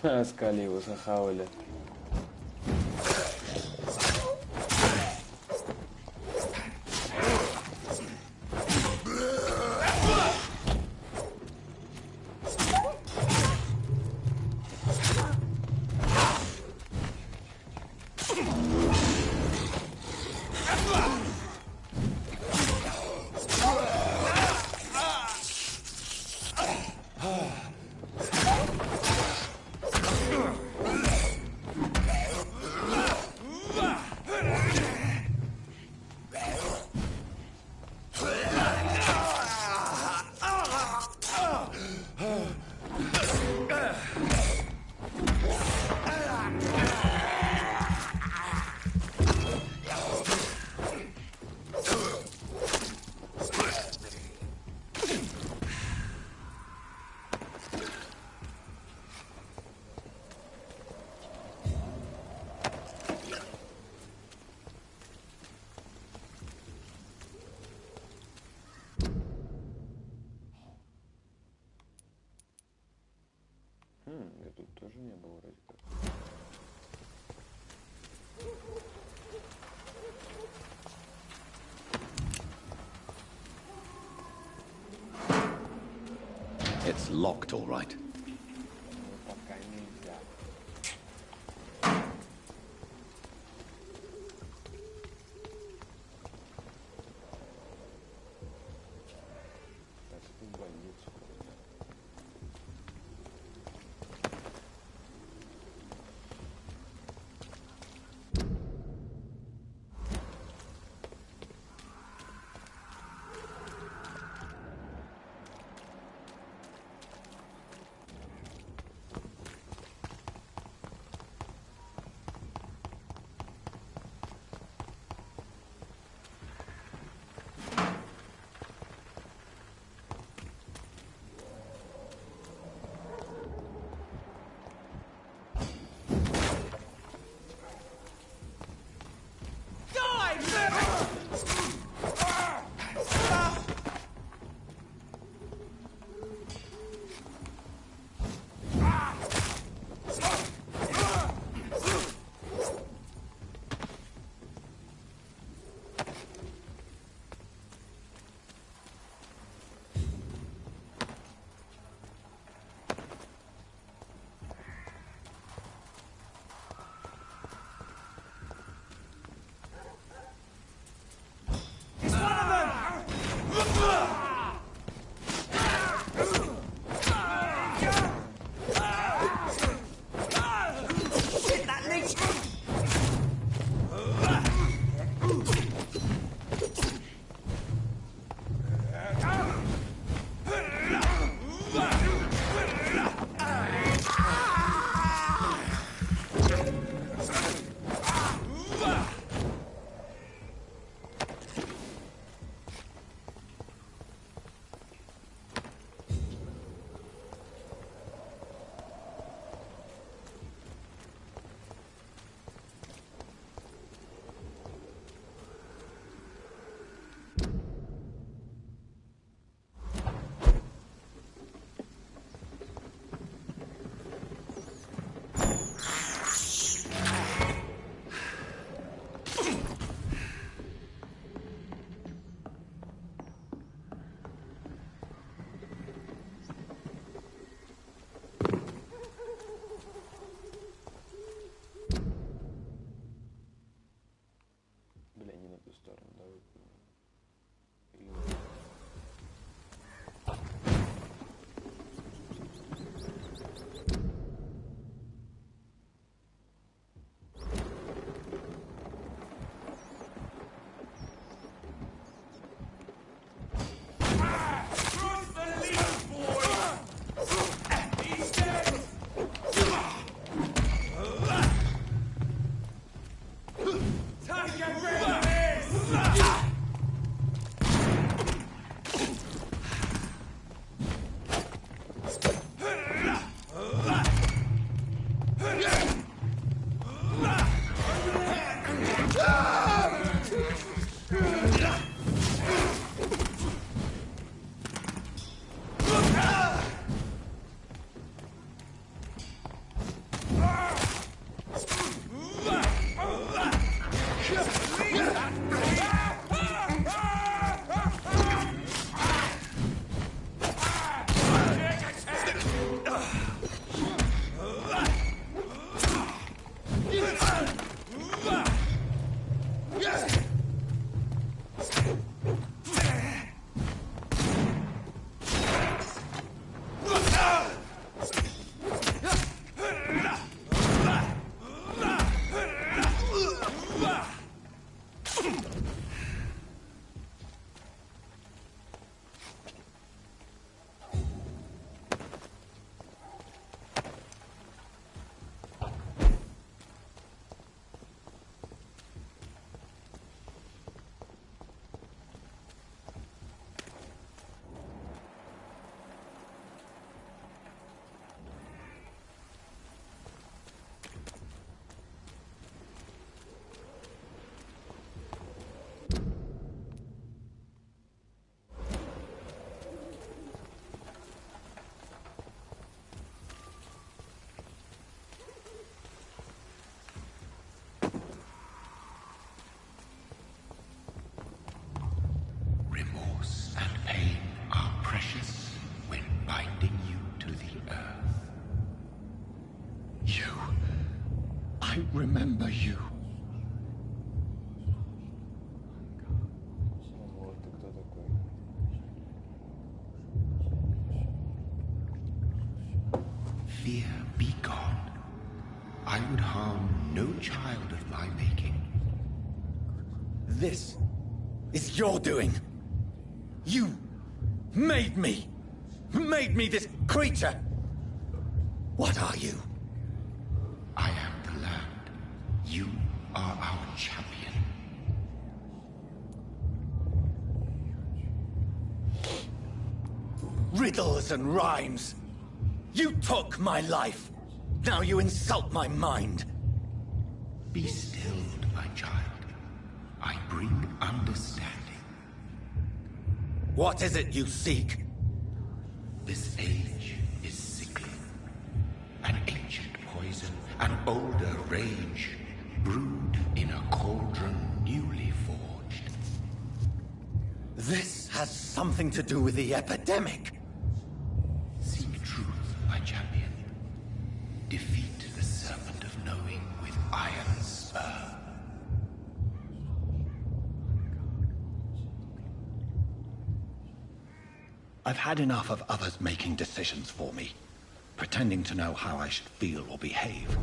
Скали его захавали. Я тут тоже не был вроде как.
It's locked, all right.
Пока нельзя. Так, иду в больницу.
I remember you.
Fear be gone. I would harm no child of my making.
This is your doing. You made me this creature. What are you?
I am the land. You are our champion.
Riddles and rhymes. You took my life. Now you insult my mind.
Be stilled, my child. I bring understanding.
What is it you seek?
This age is sickly. An ancient poison, an older rage, brewed in a cauldron newly forged.
This has something to do with the epidemic.
Seek truth, my champion. Defeat the serpent of knowing with iron spur.
I've had enough of others making decisions for me, pretending to know how I should feel or behave.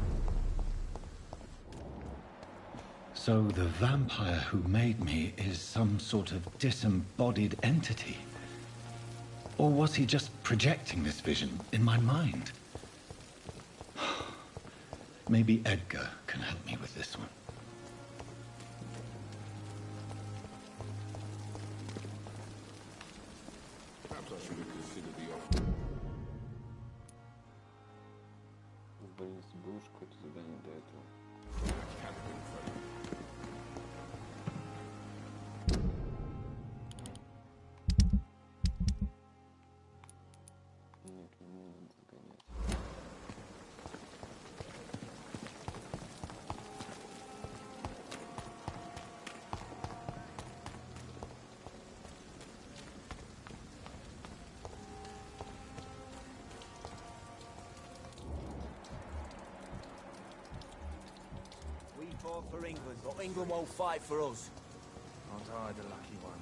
So the vampire who made me is some sort of disembodied entity? Or was he just projecting this vision in my mind? Maybe Edgar can help me with this one.
Perhaps I should have considered the offer.
В больнице было же какое-то задание до этого. Нет, ему надо загонять.
We fought for England, but England won't fight for us.
Aren't I the lucky one?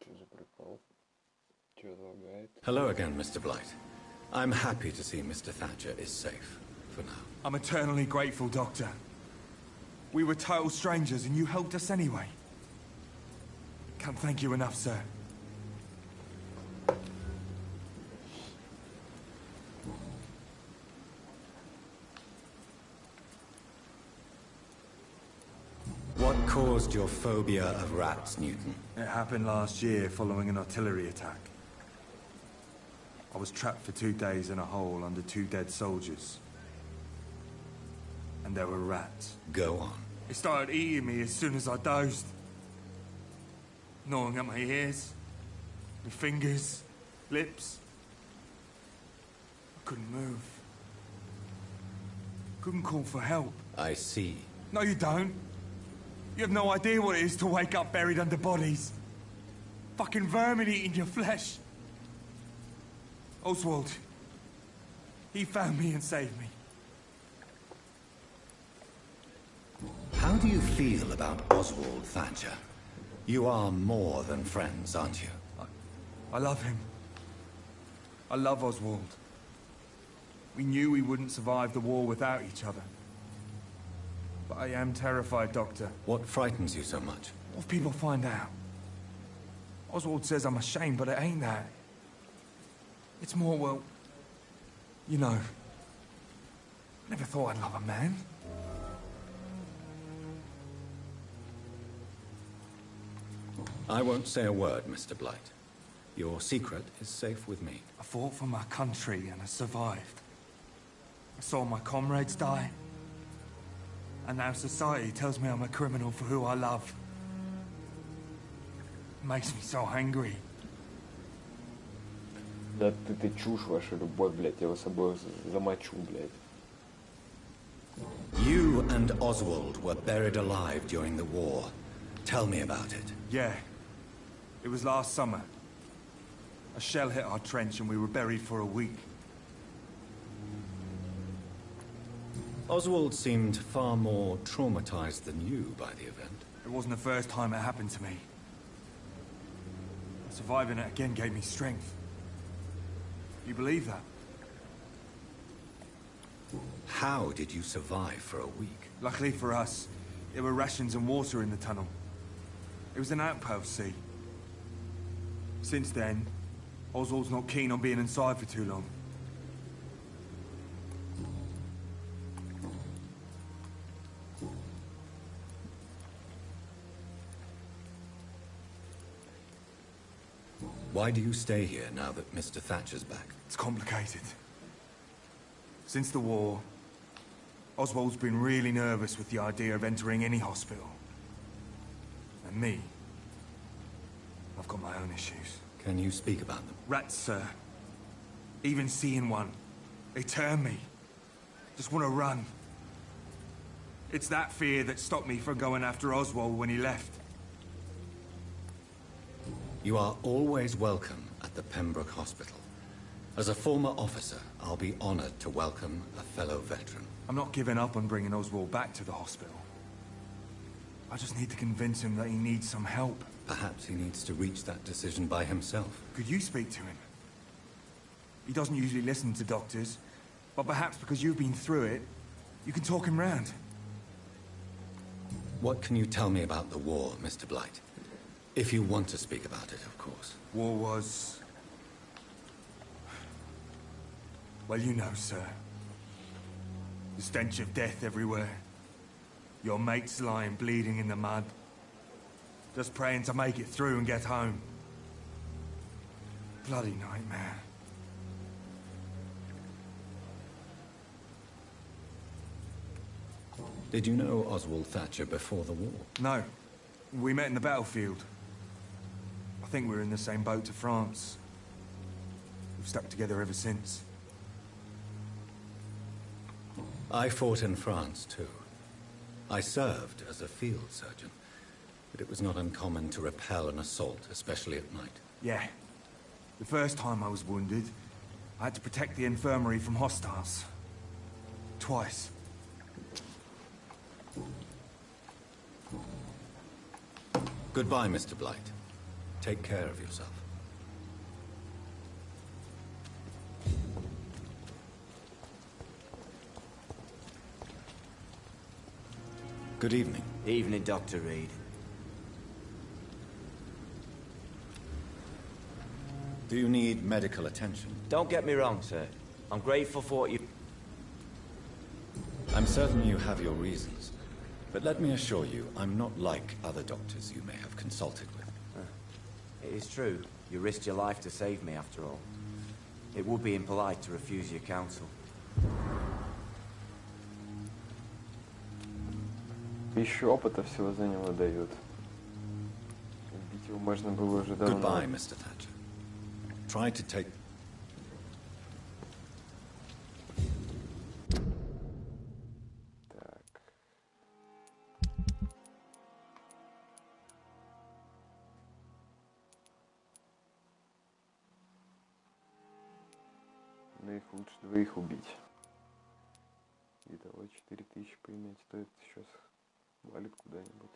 Что за прикол? Чё лагает?
Hello again, Mr. Blight. I'm happy to see Mr. Thatcher is safe, for now.
I'm eternally grateful, Doctor. We were total strangers and you helped us anyway. Can't thank you enough, sir.
What caused your phobia of rats, Newton?
It happened last year following an artillery attack. I was trapped for 2 days in a hole under 2 dead soldiers. And there were rats.
Go on.
It started eating me as soon as I dozed. Gnawing at my ears, my fingers, lips. I couldn't move. Couldn't call for help.
I see.
No, you don't. You have no idea what it is to wake up buried under bodies. Fucking vermin eating your flesh. Oswald. He found me and saved me.
How do you feel about Oswald Thatcher? You are more than friends, aren't you?
I love him. I love Oswald. We knew we wouldn't survive the war without each other. But I am terrified, Doctor.
What frightens you so much?
What if people find out? Oswald says I'm ashamed, but it ain't that. It's more, well, you know. Never thought I'd love a man.
I won't say a word, Mr. Blight. Your secret is safe with me.
I fought for my country and I survived. I saw my comrades die. And now society tells me I'm a criminal for who I love. It makes me so angry.
Да ты чушь, ваша любовь, блядь, я вас обоих замочу, блядь.
You and Oswald were buried alive during the war. Tell me about it.
Yeah. It was last summer. A shell hit our trench and we were buried for a week.
Oswald seemed far more traumatized than you by the event.
It wasn't the first time it happened to me. Surviving it again gave me strength. You believe that?
How did you survive for a week?
Luckily for us, there were rations and water in the tunnel. It was an outpost, see. Since then, Oswald's not keen on being inside for too long.
Why do you stay here now that Mr. Thatcher's back?
It's complicated. Since the war, Oswald's been really nervous with the idea of entering any hospital. And me, I've got my own issues.
Can you speak about them?
Rats, sir. Even seeing one, they turn me. Just want to run. It's that fear that stopped me from going after Oswald when he left.
You are always welcome at the Pembroke Hospital. As a former officer, I'll be honored to welcome a fellow veteran.
I'm not giving up on bringing Oswald back to the hospital. I just need to convince him that he needs some help.
Perhaps he needs to reach that decision by himself.
Could you speak to him? He doesn't usually listen to doctors, but perhaps because you've been through it, you can talk him round.
What can you tell me about the war, Mr. Blight? If you want to speak about it, of course.
War was... well, you know, sir. The stench of death everywhere. Your mates lying bleeding in the mud. Just praying to make it through and get home. Bloody nightmare.
Did you know Oswald Thatcher before the war?
No. We met in the battlefield. I think we're in the same boat to France. We've stuck together ever since.
I fought in France, too. I served as a field surgeon, but it was not uncommon to repel an assault, especially at night.
Yeah. The first time I was wounded, I had to protect the infirmary from hostiles. Twice.
Goodbye, Mr. Blight. Take care of yourself. Good evening.
Evening, Dr. Reed.
Do you need medical attention?
Don't get me wrong, sir. I'm grateful for what you...
I'm certain you have your reasons. But let me assure you, I'm not like other doctors you may have consulted with.
It is true. You risked your life to save me, after all. It would be impolite to refuse your counsel.
Еще опыта всего за него дают. Убить его можно было уже давно.
Goodbye, Mr. Thatcher. Try to take...
Но их лучше двоих убить. Итого 4000 поиметь стоит, сейчас валит куда-нибудь.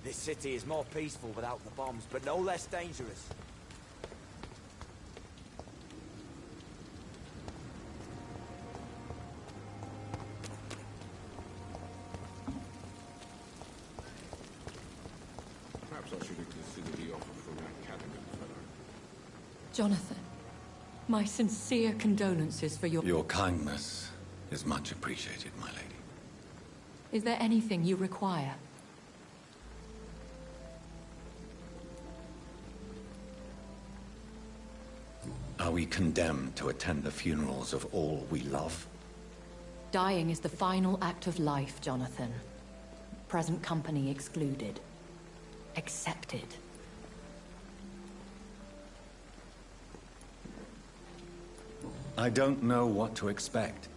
This city is more peaceful without the bombs, but no less dangerous.
Perhaps I should have considered the offer from that cabinet fellow.
Jonathan, my sincere condolences for your...
Your kindness is much appreciated, my lady.
Is there anything you require?
Are we condemned to attend the funerals of all we love?
Dying is the final act of life, Jonathan. Present company excluded. Accepted.
I don't know what to expect.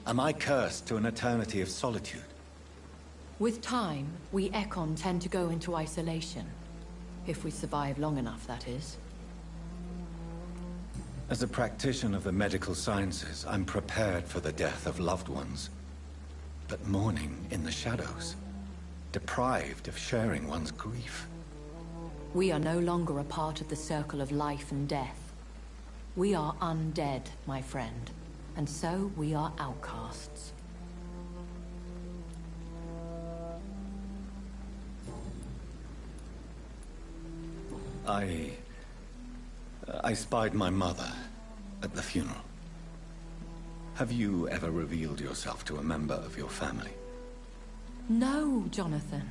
Am I cursed to an eternity of solitude?
With time, we Ekon tend to go into isolation. If we survive long enough, that is.
As a practitioner of the medical sciences, I'm prepared for the death of loved ones. But mourning in the shadows, deprived of sharing one's grief.
We are no longer a part of the circle of life and death. We are undead, my friend, and so we are outcasts.
I spied my mother at the funeral. Have you ever revealed yourself to a member of your family?
No, Jonathan.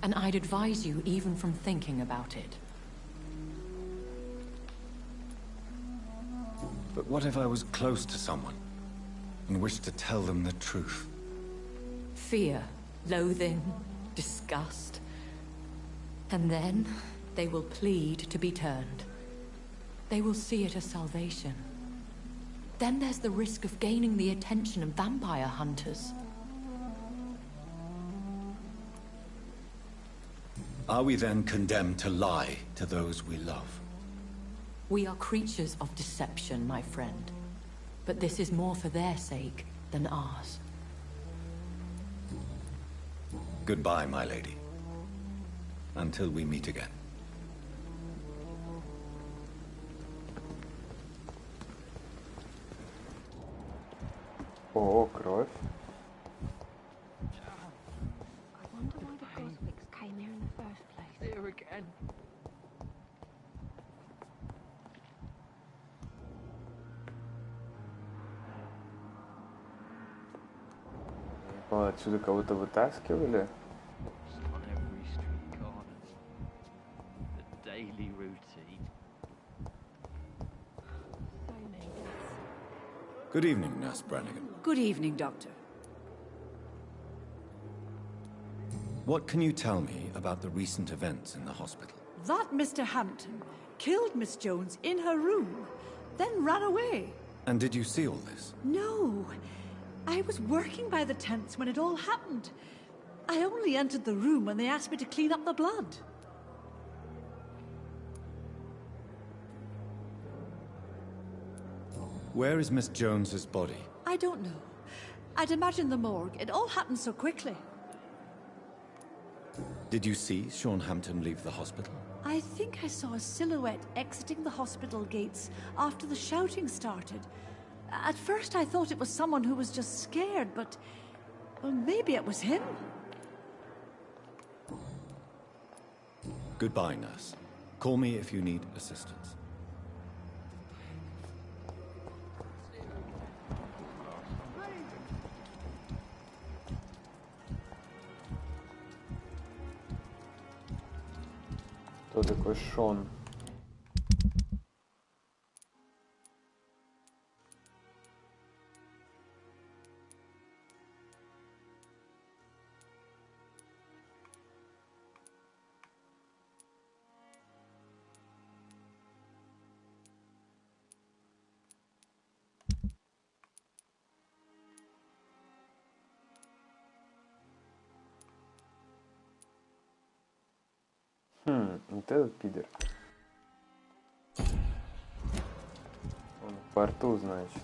And I'd advise you even from thinking about it.
But what if I was close to someone and wished to tell them the truth?
Fear, loathing, disgust. And then they will plead to be turned. They will see it as salvation. Then there's the risk of gaining the attention of vampire hunters.
Are we then condemned to lie to those we love?
We are creatures of deception, my friend. But this is more for their sake than ours.
Goodbye, my lady. Until we meet again.
О, кровь.
I wonder why the Goswicks came here in the first place. Here again.
Отсюда кого-то вытаскивали?
On every street corner. The daily routine.
Good evening, Nurse Brannigan.
Good evening, Doctor.
What can you tell me about the recent events in the hospital?
That Mr. Hampton killed Miss Jones in her room, then ran away.
And did you see all this?
No. I was working by the tents when it all happened. I only entered the room when they asked me to clean up the blood.
Where is Miss Jones's body?
I don't know. I'd imagine the morgue. It all happened so quickly.
Did you see Sean Hampton leave the hospital?
I think I saw a silhouette exiting the hospital gates after the shouting started. At first I thought it was someone who was just scared, but... well, maybe it was him.
Goodbye, nurse. Call me if you need assistance.
Кто такой Шон? Вот этот пидор. Он в порту, значит.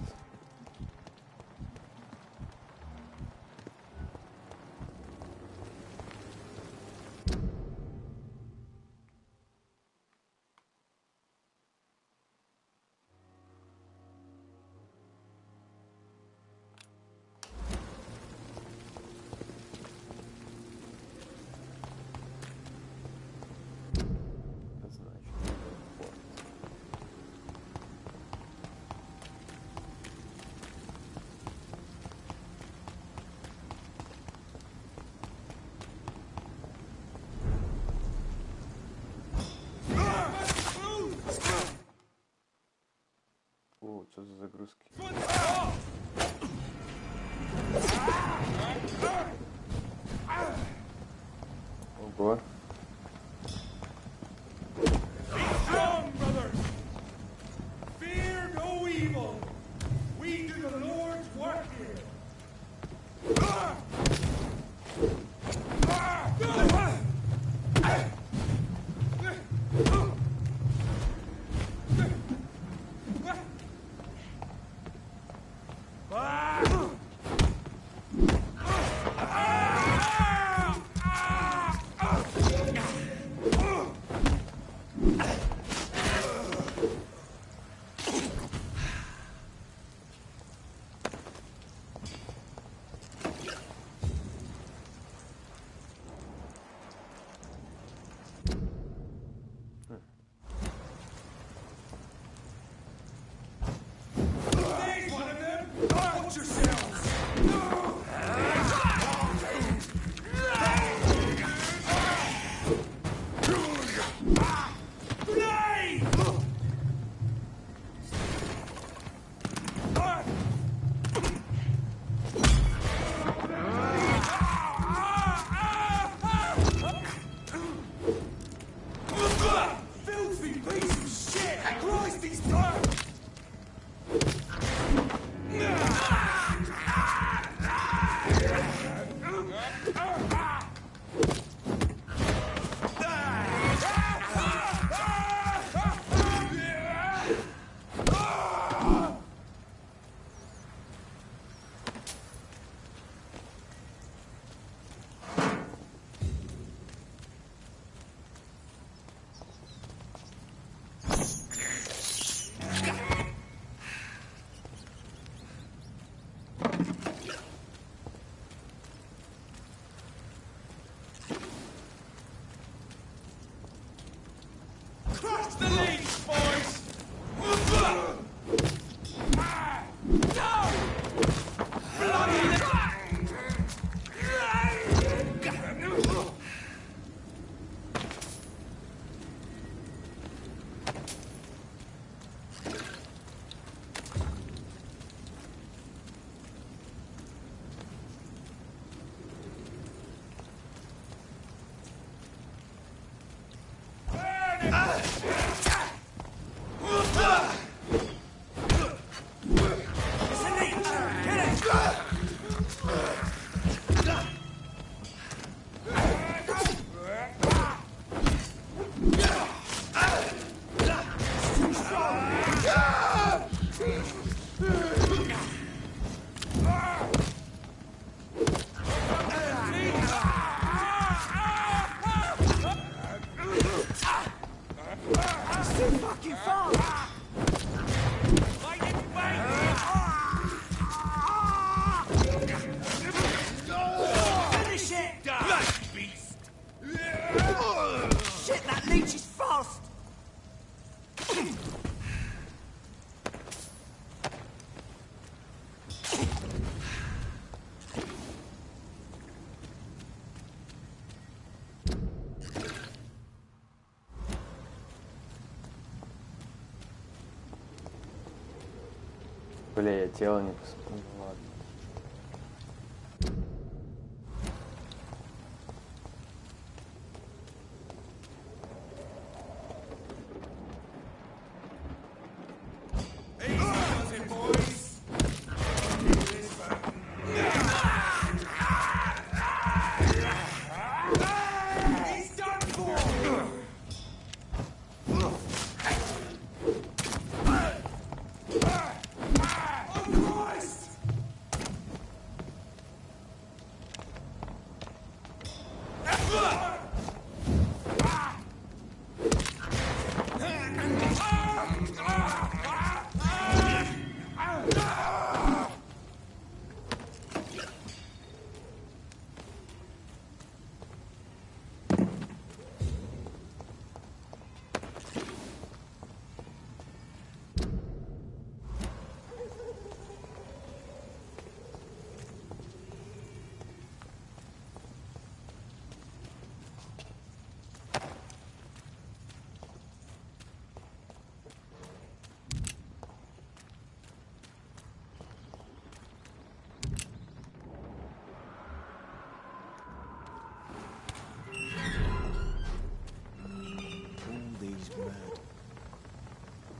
Бля, я тело не посмотрел. Ладно.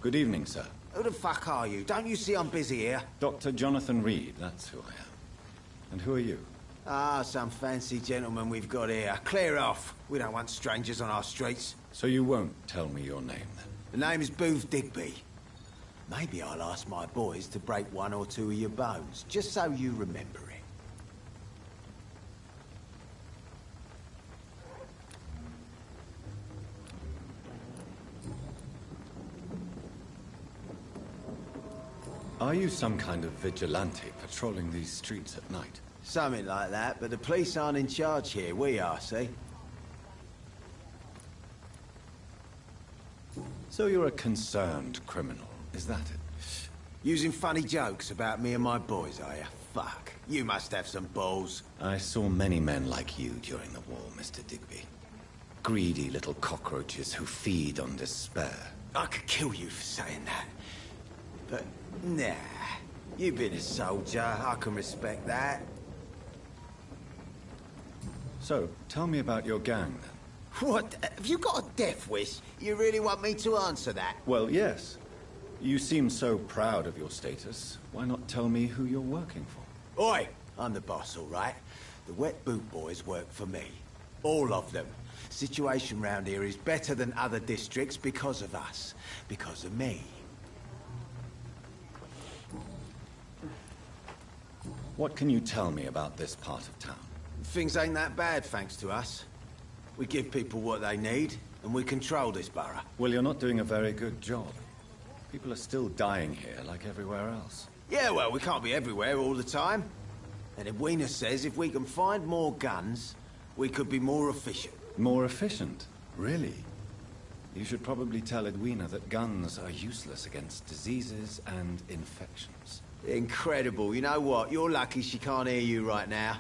Good evening, sir.
Who the fuck are you? Don't you see I'm busy here?
Dr. Jonathan Reed, that's who I am. And who are you?
Ah, some fancy gentleman we've got here. Clear off. We don't want strangers on our streets.
So you won't tell me your name, then?
The name is Booth Digby. Maybe I'll ask my boys to break one or two of your bones, just so you remember it.
Are you some kind of vigilante patrolling these streets at night?
Something like that, but the police aren't in charge here. We are, see?
So you're a concerned criminal, is that it?
Using funny jokes about me and my boys, are you? Fuck. You must have some balls.
I saw many men like you during the war, Mr. Digby. Greedy little cockroaches who feed on despair.
I could kill you for saying that. But, nah. You've been a soldier. I can respect that.
So, tell me about your gang, then.
What? Have you got a death wish? You really want me to answer that?
Well, yes. You seem so proud of your status. Why not tell me who you're working for?
Oi! I'm the boss, all right? The Wet Boot Boys work for me. All of them. Situation round here is better than other districts because of us. Because of me.
What can you tell me about this part of town?
Things ain't that bad, thanks to us. We give people what they need, and we control this borough.
Well, you're not doing a very good job. People are still dying here, like everywhere else.
Yeah, well, we can't be everywhere all the time. And Edwina says if we can find more guns, we could be more efficient.
More efficient? Really? You should probably tell Edwina that guns are useless against diseases and infections.
Incredible. You know what? You're lucky she can't hear you right now.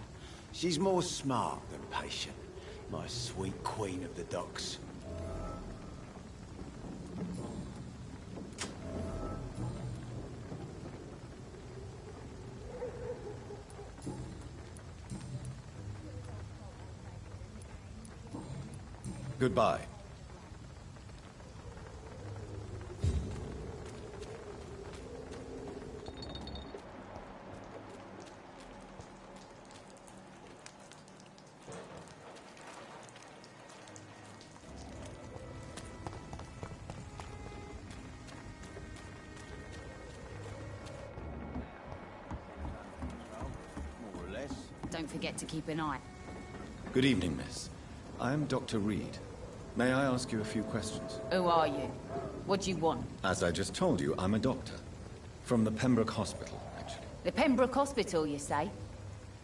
She's more smart than patient. My sweet queen of the docks.
Goodbye.
Don't forget to keep an eye.
Good evening, miss. I am Dr. Reed. May I ask you a few questions?
Who are you? What do you want?
As I just told you, I'm a doctor. From the Pembroke Hospital, actually.
The Pembroke Hospital, you say?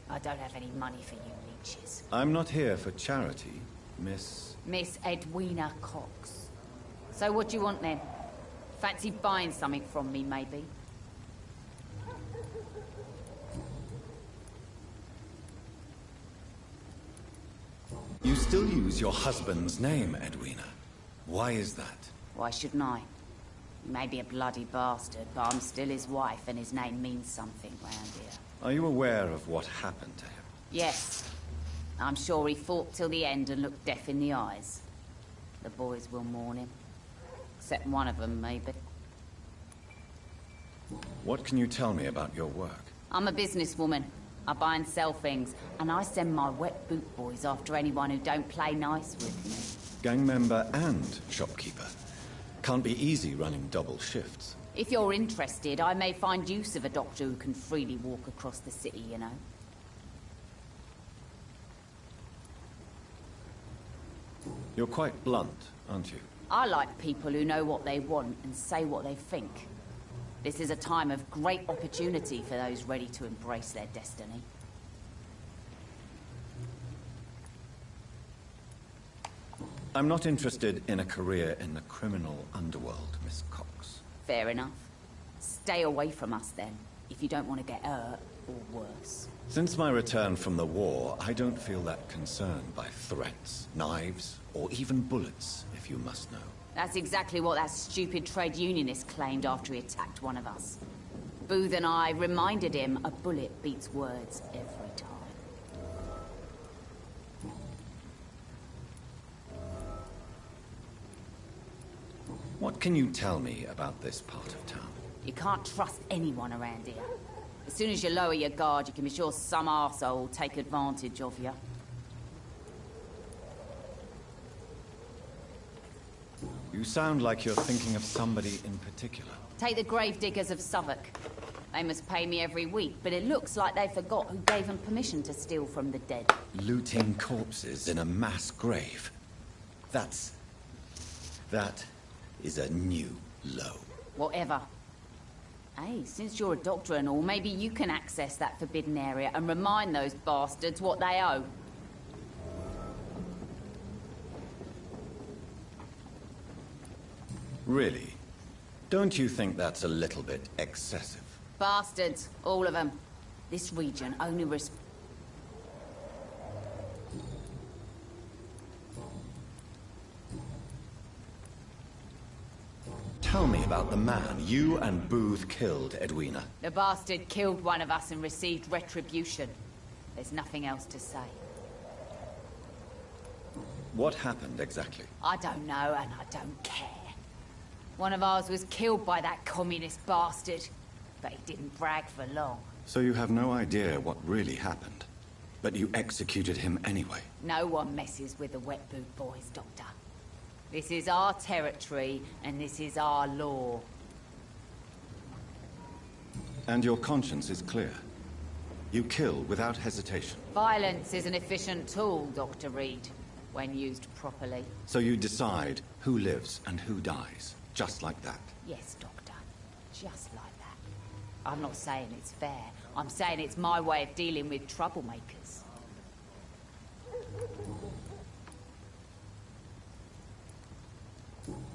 I don't have any money for you leeches.
I'm not here for charity, Miss...
Miss Edwina Cox. So what do you want then? Fancy buying something from me, maybe?
You still use your husband's name, Edwina. Why is that?
Why shouldn't I? He may be a bloody bastard, but I'm still his wife, and his name means something round here.
Are you aware of what happened to him?
Yes. I'm sure he fought till the end and looked death in the eyes. The boys will mourn him. Except one of them, maybe.
What can you tell me about your work?
I'm a businesswoman. I buy and sell things, and I send my wet boot boys after anyone who don't play nice with me.
Gang member and shopkeeper. Can't be easy running double shifts.
If you're interested, I may find use of a doctor who can freely walk across the city, you know.
You're quite blunt, aren't you?
I like people who know what they want and say what they think. This is a time of great opportunity for those ready to embrace their destiny.
I'm not interested in a career in the criminal underworld, Miss Cox.
Fair enough. Stay away from us then, if you don't want to get hurt or worse.
Since my return from the war, I don't feel that concerned by threats, knives, or even bullets, if you must know.
That's exactly what that stupid trade unionist claimed after he attacked one of us. Booth and I reminded him a bullet beats words every time.
What can you tell me about this part of town?
You can't trust anyone around here. As soon as you lower your guard, you can be sure some arsehole will take advantage of you.
You sound like you're thinking of somebody in particular.
Take the gravediggers of Southwark. They must pay me every week, but it looks like they forgot who gave them permission to steal from the dead.
Looting corpses in a mass grave. That is a new low.
Whatever. Hey, since you're a doctor and all, maybe you can access that forbidden area and remind those bastards what they owe.
Really? Don't you think that's a little bit excessive?
Bastards, all of them. This region only
Tell me about the man you and Booth killed, Edwina.
The bastard killed one of us and received retribution. There's nothing else to say.
What happened exactly?
I don't know, and I don't care. One of ours was killed by that communist bastard, but he didn't brag for long.
So you have no idea what really happened, but you executed him anyway.
No one messes with the wet boot boys, Doctor. This is our territory, and this is our law.
And your conscience is clear. You kill without hesitation.
Violence is an efficient tool, Dr. Reed, when used properly.
So you decide who lives and who dies, just like that.
Yes, Doctor. Just like that. I'm not saying it's fair. I'm saying it's my way of dealing with troublemakers.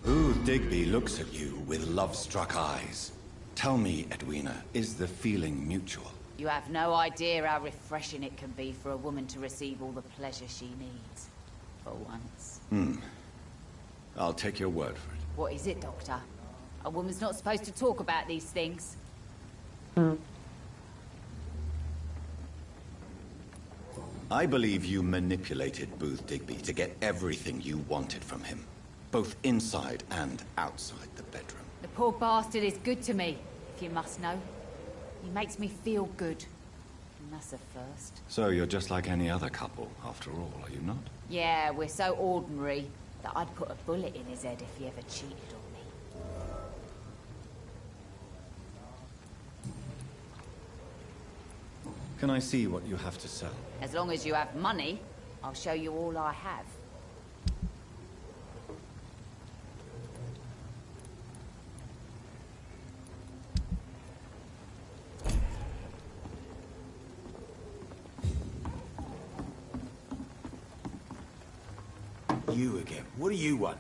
Booth Digby looks at you with love-struck eyes. Tell me, Edwina, is the feeling mutual?
You have no idea how refreshing it can be for a woman to receive all the pleasure she needs. For once.
I'll take your word for it.
What is it, Doctor? A woman's not supposed to talk about these things.
I believe you manipulated Booth Digby to get everything you wanted from him. Both inside and outside the bedroom.
The poor bastard is good to me, if you must know. He makes me feel good. And that's a first.
So you're just like any other couple, after all, are you not?
Yeah, we're so ordinary that I'd put a bullet in his head if he ever cheated on me.
Can I see what you have to sell?
As long as you have money, I'll show you all I have.
You again. What do you want?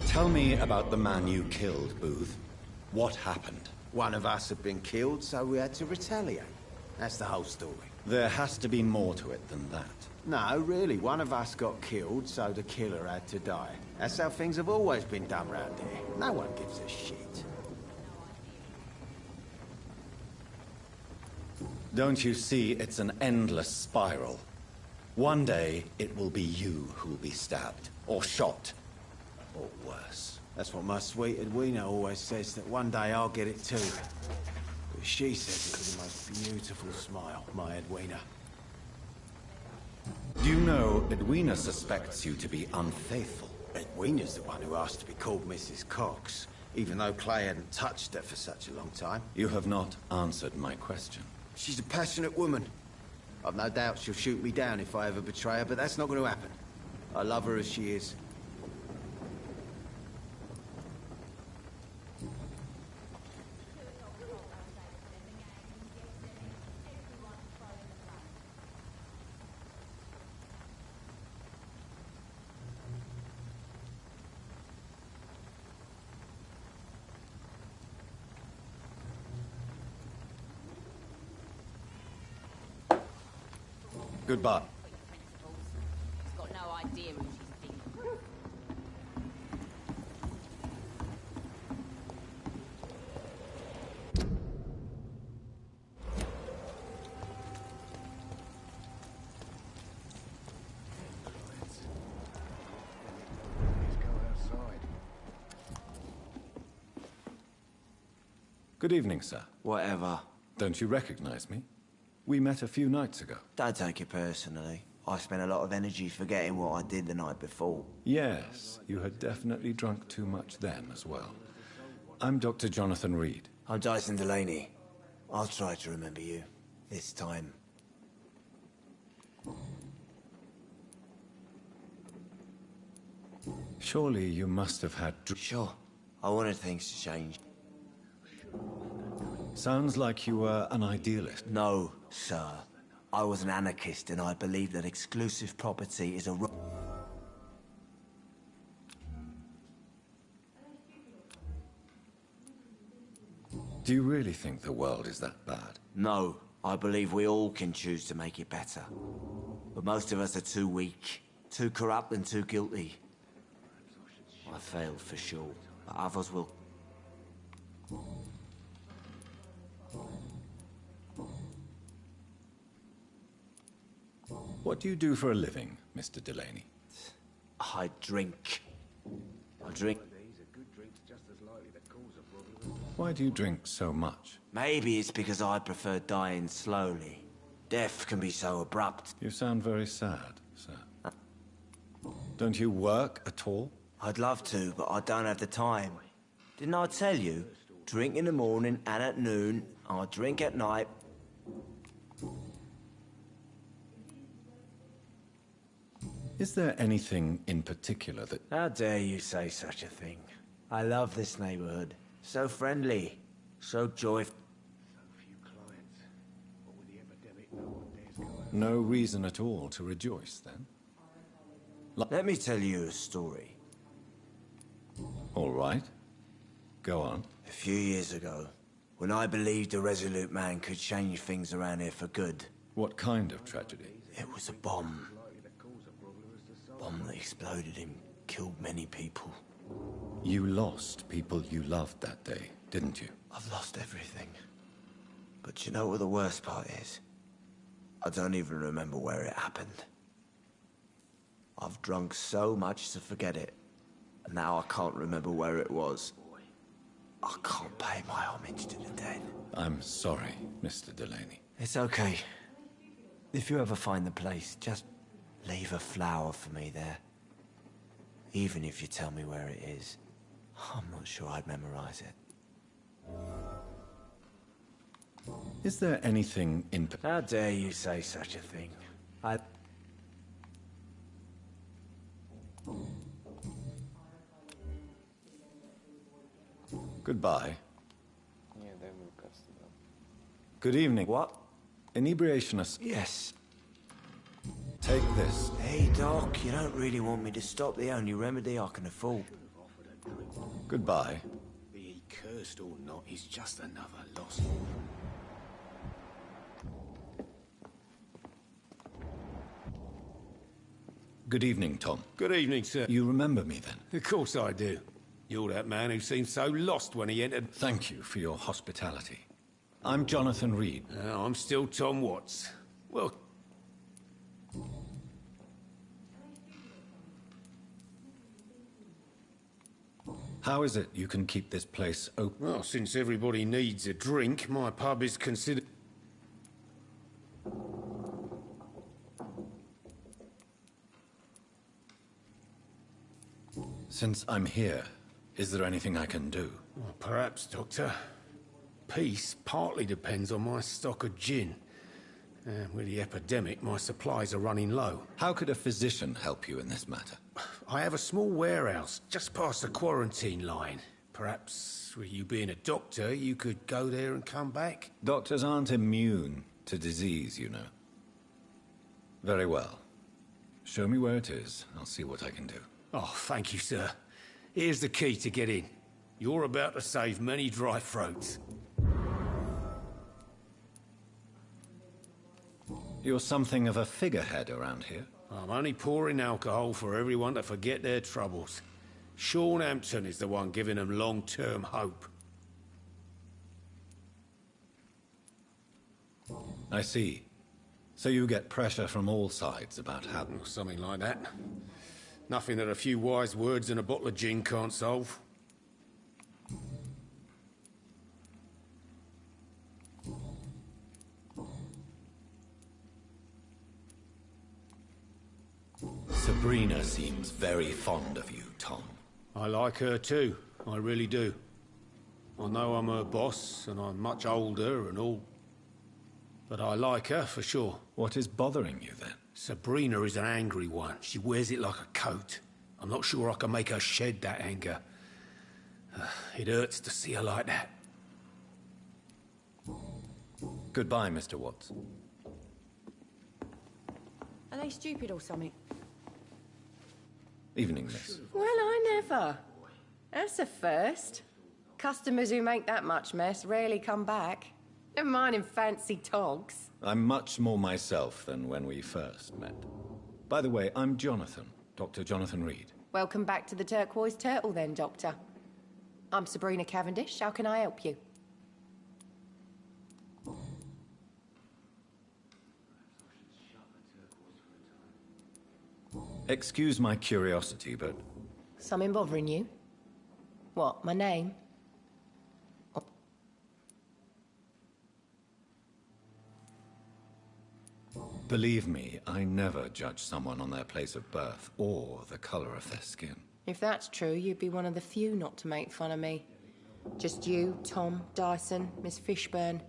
Tell me about the man you killed, Booth. What happened?
One of us had been killed, so we had to retaliate. That's the whole story.
There has to be more to it than that.
No, really. One of us got killed, so the killer had to die. That's how things have always been done round here. No one gives a shit.
Don't you see it's an endless spiral? One day, it will be you who will be stabbed, or shot, or worse.
That's what my sweet Edwina always says, that one day I'll get it too. But she says it with the most beautiful smile, my Edwina.
Do you know Edwina suspects you to be unfaithful?
Edwina's the one who asked to be called Mrs. Cox, even though Clay hadn't touched her for such a long time.
You have not answered my question.
She's a passionate woman. I've no doubt she'll shoot me down if I ever betray her, but that's not going to happen. I love her as she is.
Goodbye.
He's got no idea who she's been.
Good evening, sir.
Whatever.
Don't you recognize me? We met a few nights ago.
Don't take it personally. I spent a lot of energy forgetting what I did the night before.
Yes, you had definitely drunk too much then as well. I'm Dr. Jonathan Reed.
I'm Dyson Delaney. I'll try to remember you. This time.
Surely you must have had...
Sure. I wanted things to change.
Sounds like you were an idealist.
No, sir. I was an anarchist and I believe that exclusive property is a...
Do you really think the world is that bad?
No. I believe we all can choose to make it better. But most of us are too weak, too corrupt and too guilty. I failed for sure, but others will...
What do you do for a living, Mr. Delaney?
I drink. I drink.
Why do you drink so much?
Maybe it's because I prefer dying slowly. Death can be so abrupt.
You sound very sad, sir. Don't you work at all?
I'd love to, but I don't have the time. Didn't I tell you? Drink in the morning and at noon. I drink at night.
Is there anything in particular that...
How dare you say such a thing? I love this neighborhood. So friendly. So joyful.
No reason at all to rejoice, then?
Let me tell you a story.
All right. Go on.
A few years ago, when I believed a resolute man could change things around here for good.
What kind of tragedy?
It was a bomb. Bomb that exploded and killed many people.
You lost people you loved that day, didn't you?
I've lost everything. But you know what the worst part is? I don't even remember where it happened. I've drunk so much to forget it. And now I can't remember where it was. I can't pay my homage to the dead.
I'm sorry, Mr. Delaney.
It's okay. If you ever find the place, just leave a flower for me there. Even if you tell me where it is. I'm not sure I'd memorize it.
Is there anything in...
How dare you say such a thing?
Goodbye.
Не, дай мою касту, да.
Good evening.
What?
Inebriation...
Yes.
Take this.
Hey, Doc, you don't really want me to stop the only remedy I can afford.
Goodbye.
Be he cursed or not, he's just another lost.
Good evening, Tom.
Good evening, sir.
You remember me then?
Of course I do. You're that man who seemed so lost when he entered.
Thank you for your hospitality. I'm Jonathan Reed.
I'm still Tom Watts. Well...
How is it you can keep this place open?
Well, since everybody needs a drink, my pub is considered...
Since I'm here, is there anything I can do?
Well, perhaps, Doctor. Peace partly depends on my stock of gin. With the epidemic, my supplies are running low.
How could a physician help you in this matter?
I have a small warehouse just past the quarantine line. Perhaps, with you being a doctor, you could go there and come back?
Doctors aren't immune to disease, you know. Very well. Show me where it is. I'll see what I can do.
Oh, thank you, sir. Here's the key to get in. You're about to save many dry throats.
You're something of a figurehead around here.
I'm only pouring alcohol for everyone to forget their troubles. Sean Hampton is the one giving them long-term hope.
I see. So you get pressure from all sides about how...
Something like that. Nothing that a few wise words and a bottle of gin can't solve.
Sabrina seems very fond of you, Tom.
I like her too. I really do. I know I'm her boss, and I'm much older and all. But I like her, for sure.
What is bothering you, then?
Sabrina is an angry one. She wears it like a coat. I'm not sure I can make her shed that anger. It hurts to see her like that.
Goodbye, Mr. Watts.
Are they stupid or something?
Evening, miss.
Well, I never. That's a first. Customers who make that much mess rarely come back. Never mind in fancy togs.
I'm much more myself than when we first met. By the way, I'm Jonathan, Dr. Jonathan Reed.
Welcome back to the Turquoise Turtle then, Doctor. I'm Sabrina Cavendish. How can I help you?
Excuse my curiosity, but...
Something bothering you? What, my name?
Believe me, I never judge someone on their place of birth or the color of their skin.
If that's true, you'd be one of the few not to make fun of me. Just you, Tom, Dyson, Miss Fishburne,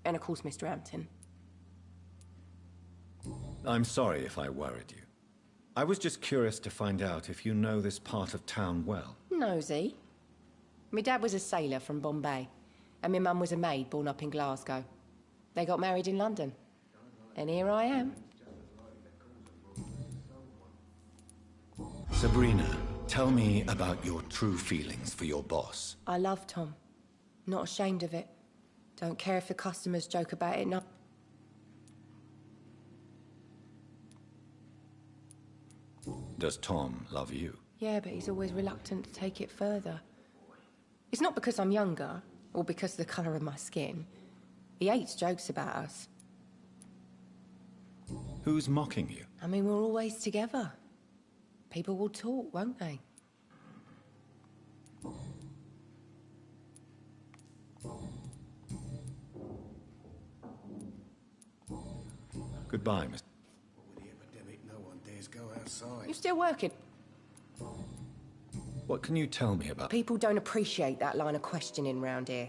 and of course Mr. Hampton.
I'm sorry if I worried you. I was just curious to find out if you know this part of town well.
Nosy. My dad was a sailor from Bombay, and my mum was a maid born up in Glasgow. They got married in London. And here I am.
Sabrina, tell me about your true feelings for your boss.
I love Tom. Not ashamed of it. Don't care if the customers joke about it, no.
Does Tom love you?
Yeah, but he's always reluctant to take it further. It's not because I'm younger, or because of the colour of my skin. He hates jokes about us.
Who's mocking you?
I mean, we're always together. People will talk, won't they?
Goodbye, Mr.
With the epidemic, no one dares go outside.
You still working?
What can you tell me about...
People don't appreciate that line of questioning round here.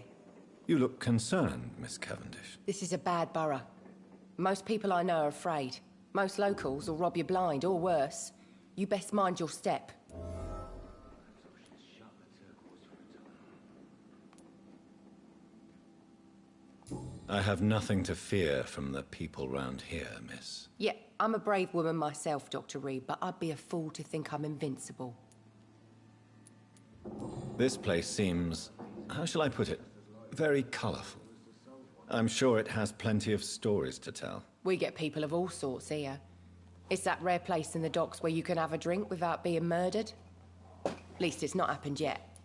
You look concerned, Miss Cavendish.
This is a bad borough. Most people I know are afraid. Most locals will rob you blind, or worse. You best mind your step.
I have nothing to fear from the people round here, miss.
Yeah, I'm a brave woman myself, Dr. Reed, but I'd be a fool to think I'm invincible.
This place seems, how shall I put it, very colourful. I'm sure it has plenty of stories to tell.
We get people of all sorts here. It's that rare place in the docks where you can have a drink without being murdered. At least it's not happened yet.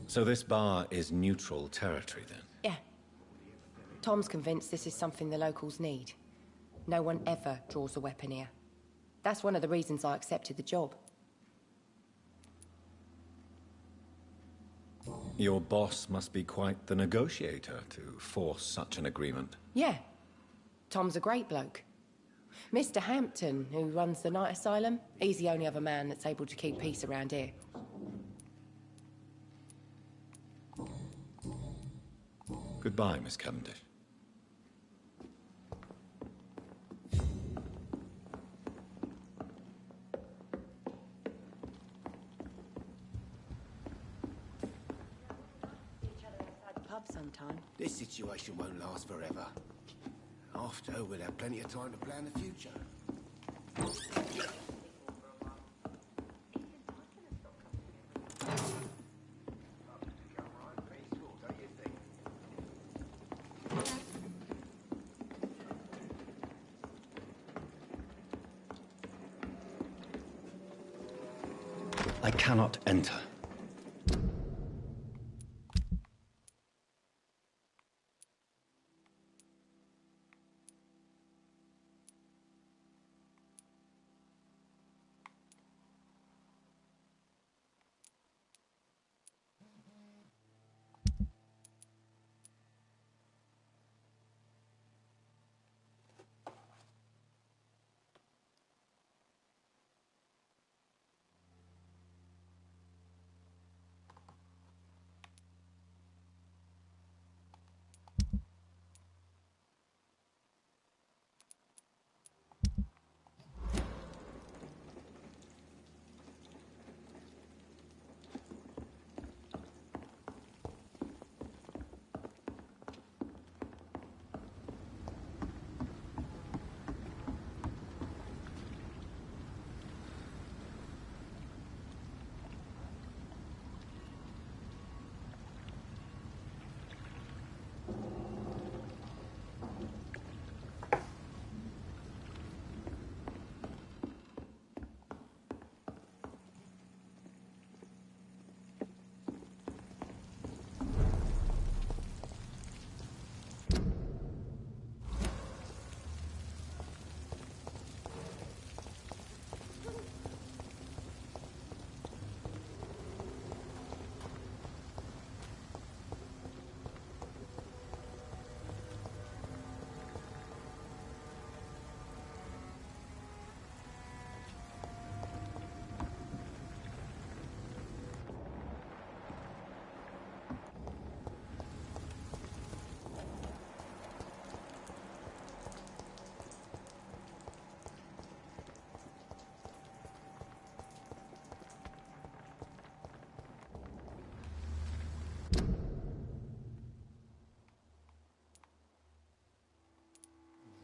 So this bar is neutral territory, then?
Yeah. Tom's convinced this is something the locals need. No one ever draws a weapon here. That's one of the reasons I accepted the job.
Your boss must be quite the negotiator to force such an agreement.
Yeah. Tom's a great bloke. Mr. Hampton, who runs the night asylum, he's the only other man that's able to keep peace around here.
Goodbye, Miss Cavendish.
Sometime.
This situation won't last forever. After, we'll have plenty of time to plan the future.
I cannot enter.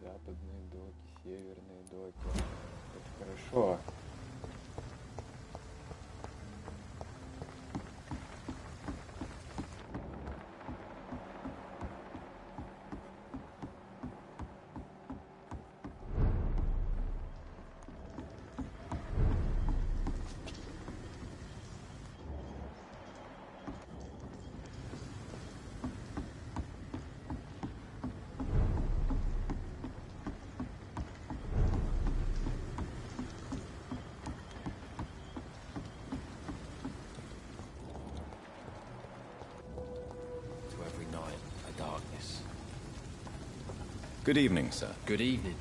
Западные доки, северные доки. Это хорошо.
Good evening, sir.
Good evening.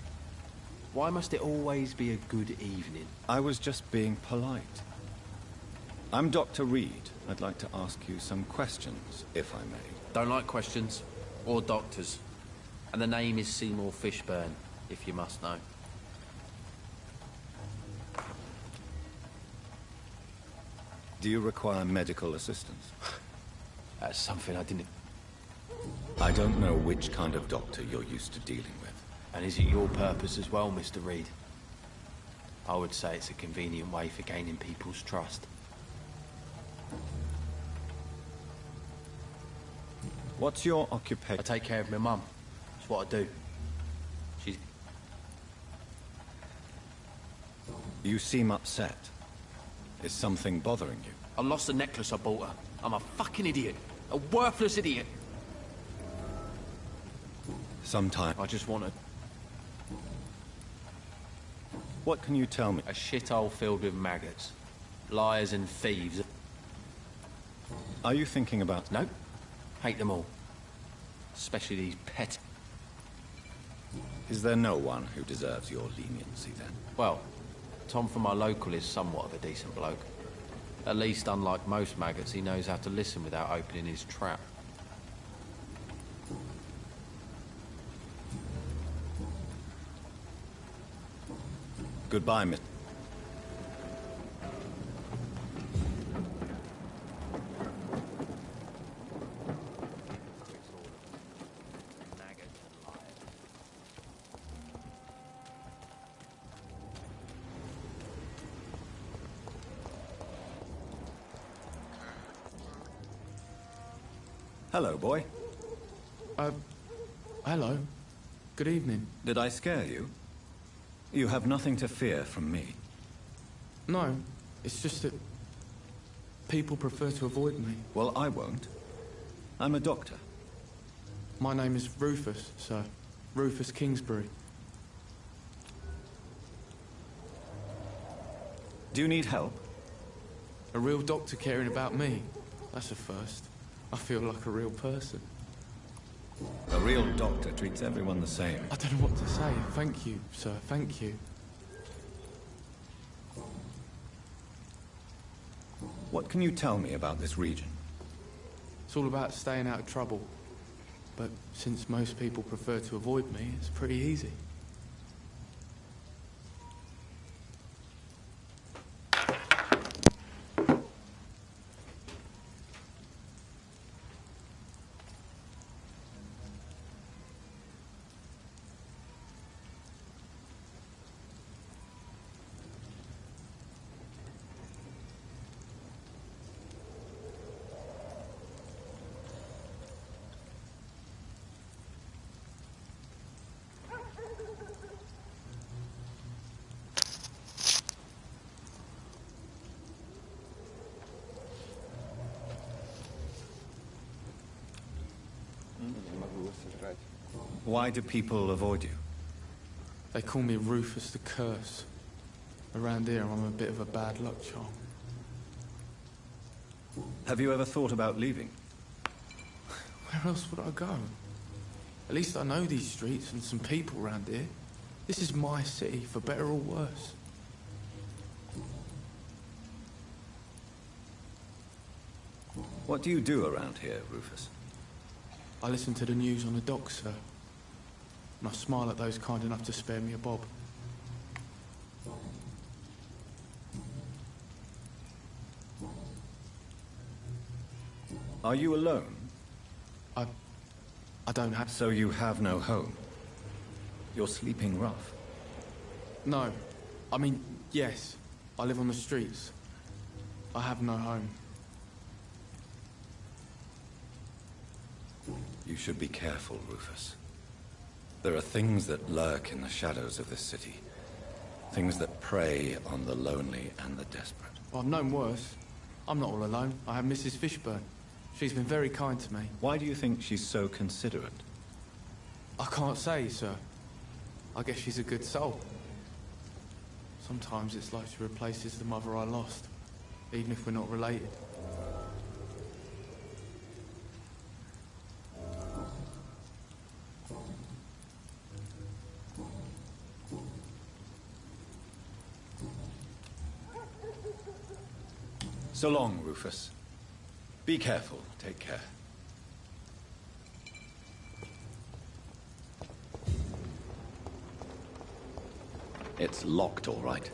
Why must it always be a good evening?
I was just being polite. I'm Dr. Reed. I'd like to ask you some questions, if I may.
Don't like questions, or doctors. And the name is Seymour Fishburne, if you must know.
Do you require medical assistance?
That's something I didn't...
I don't know which kind of doctor you're used to dealing with.
And is it your purpose as well, Mr. Reed? I would say it's a convenient way for gaining people's trust.
What's your occupation?
I take care of my mum. That's what I do. She's...
You seem upset. Is something bothering you?
I lost the necklace I bought her. I'm a fucking idiot. A worthless idiot.
Sometime.
I just want to...
What can you tell me?
A shithole filled with maggots. Liars and thieves.
Are you thinking about...
Nope. Hate them all. Especially these pets.
Is there no one who deserves your leniency, then?
Well, Tom from our local is somewhat of a decent bloke. At least, unlike most maggots, he knows how to listen without opening his trap.
Goodbye, Miss... Hello, boy.
Hello. Good evening.
Did I scare you? You have nothing to fear from me.
No, it's just that people prefer to avoid me.
Well, I won't. I'm a doctor.
My name is Rufus, sir. Rufus Kingsbury.
Do you need help?
A real doctor caring about me? That's a first. I feel like a real person.
A real doctor treats everyone the same.
I don't know what to say. Thank you, sir. Thank you.
What can you tell me about this region?
It's all about staying out of trouble. But since most people prefer to avoid me, it's pretty easy.
Why do people avoid you?
They call me Rufus the Curse. Around here, I'm a bit of a bad luck charm.
Have you ever thought about leaving?
Where else would I go? At least I know these streets and some people around here. This is my city, for better or worse.
What do you do around here, Rufus?
I listen to the news on the dock, sir. And I smile at those kind enough to spare me a bob.
Are you alone?
I don't have...
So you have no home? You're sleeping rough?
No. I mean, yes. I live on the streets. I have no home.
You should be careful, Rufus. There are things that lurk in the shadows of this city. Things that prey on the lonely and the desperate.
Well, I've known worse. I'm not all alone. I have Mrs. Fishburne. She's been very kind to me.
Why do you think she's so considerate?
I can't say, sir. I guess she's a good soul. Sometimes it's like she replaces the mother I lost, even if we're not related.
So long, Rufus. Be careful. Take care. It's locked, all right.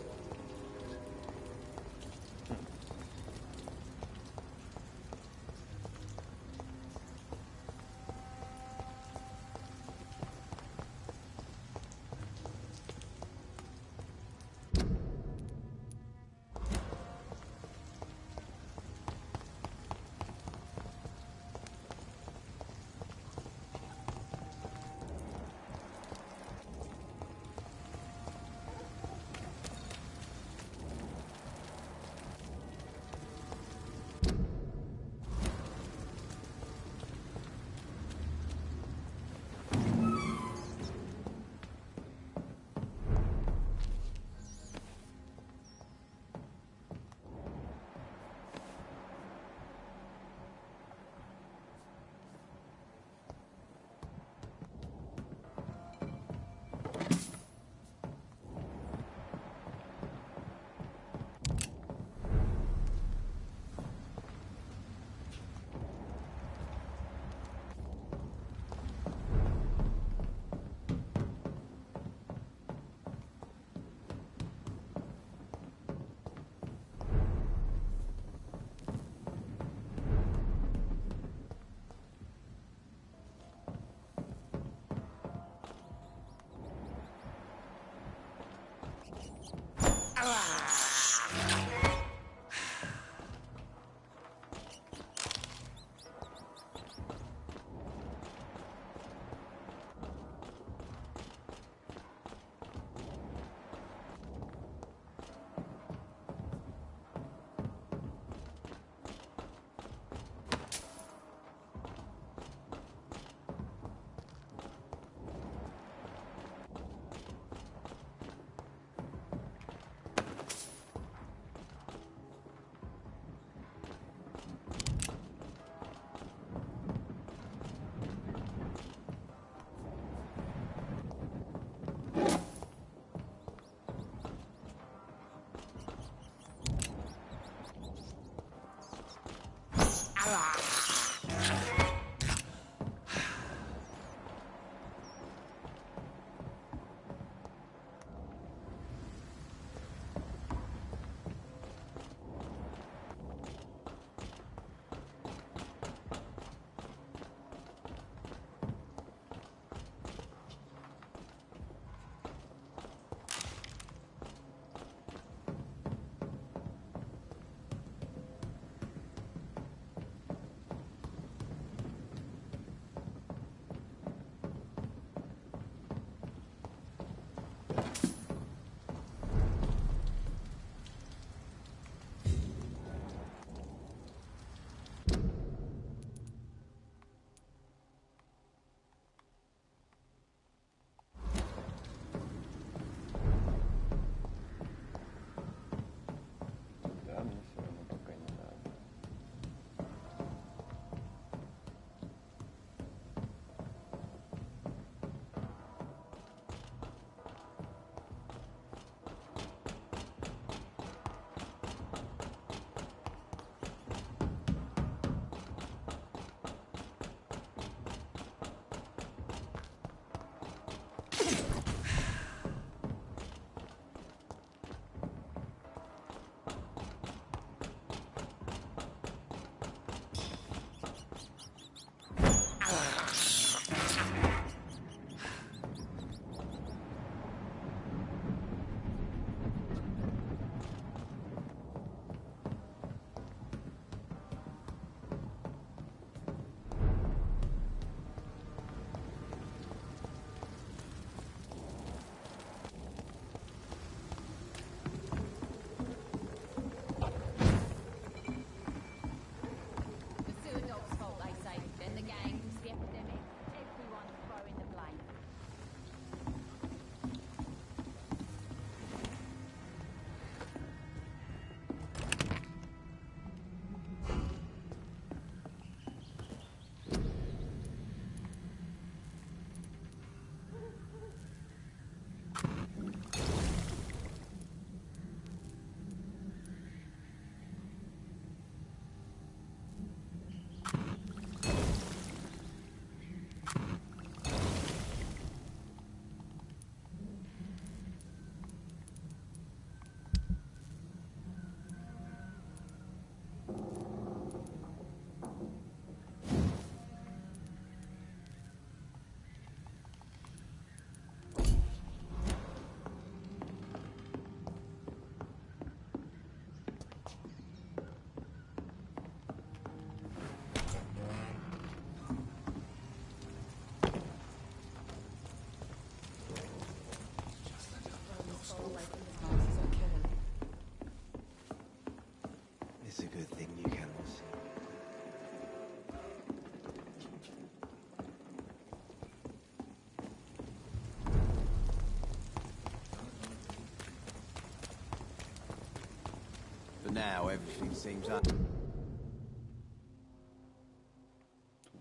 Now everything seems
Тут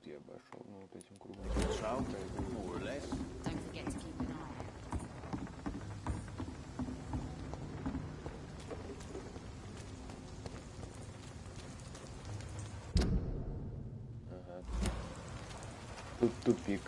я обошел, ну, вот этим кругом.
more or less.
Don't forget to keep an eye out.
Ага. Тут тупик.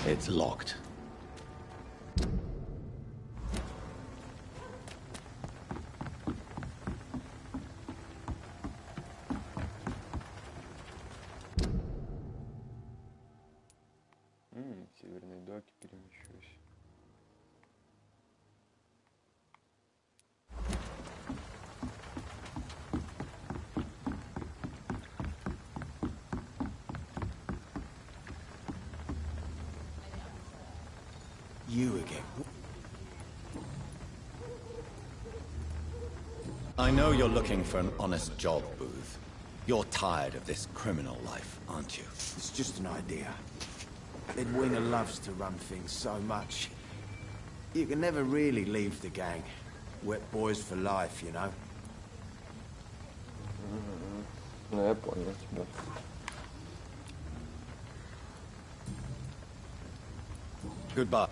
It's locked.
Северные доки, перемещусь.
You again.
I know you're looking for an honest job, Booth. You're tired of this criminal life, aren't you?
It's just an idea. Edwina loves to run things so much. You can never really leave the gang. Wet boys for life, you know?
Ну, я понял тебя.
Goodbye.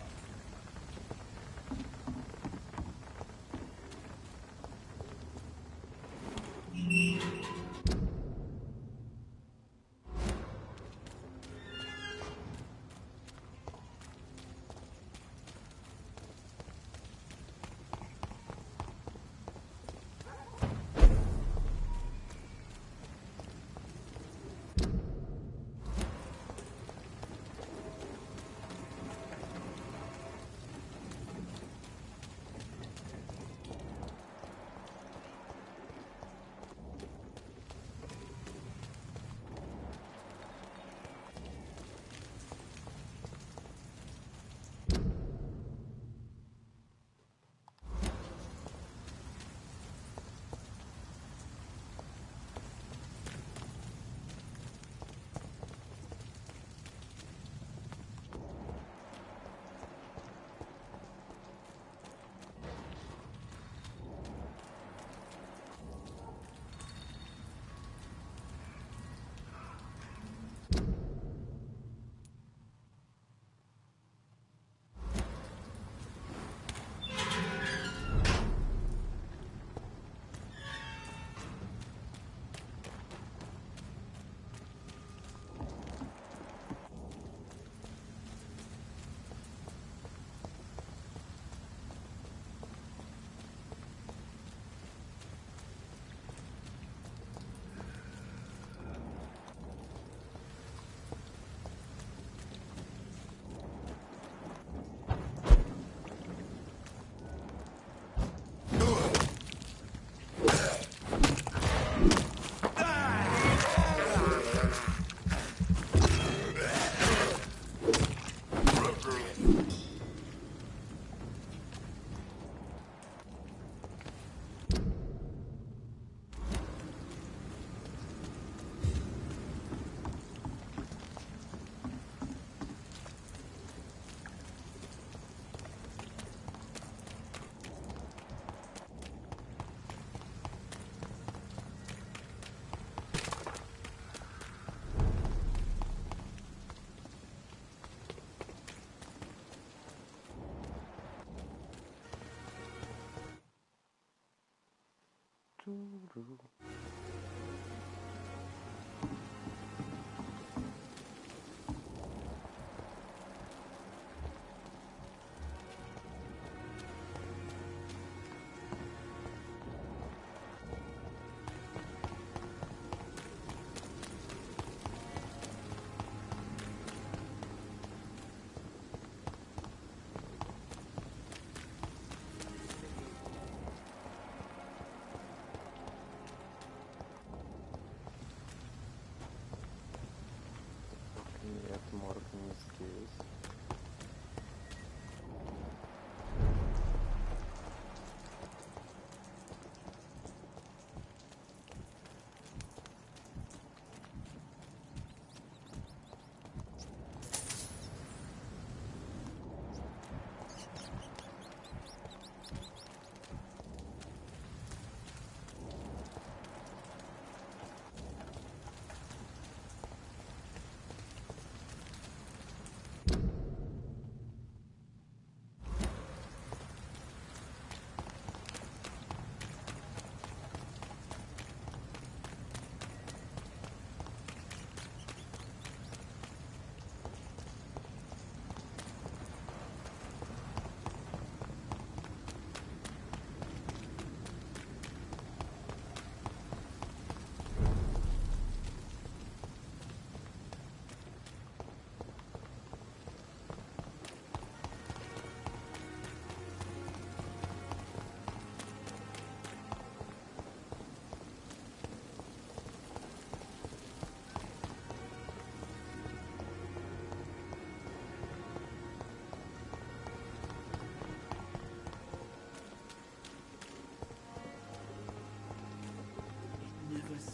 Нет, морг не здесь.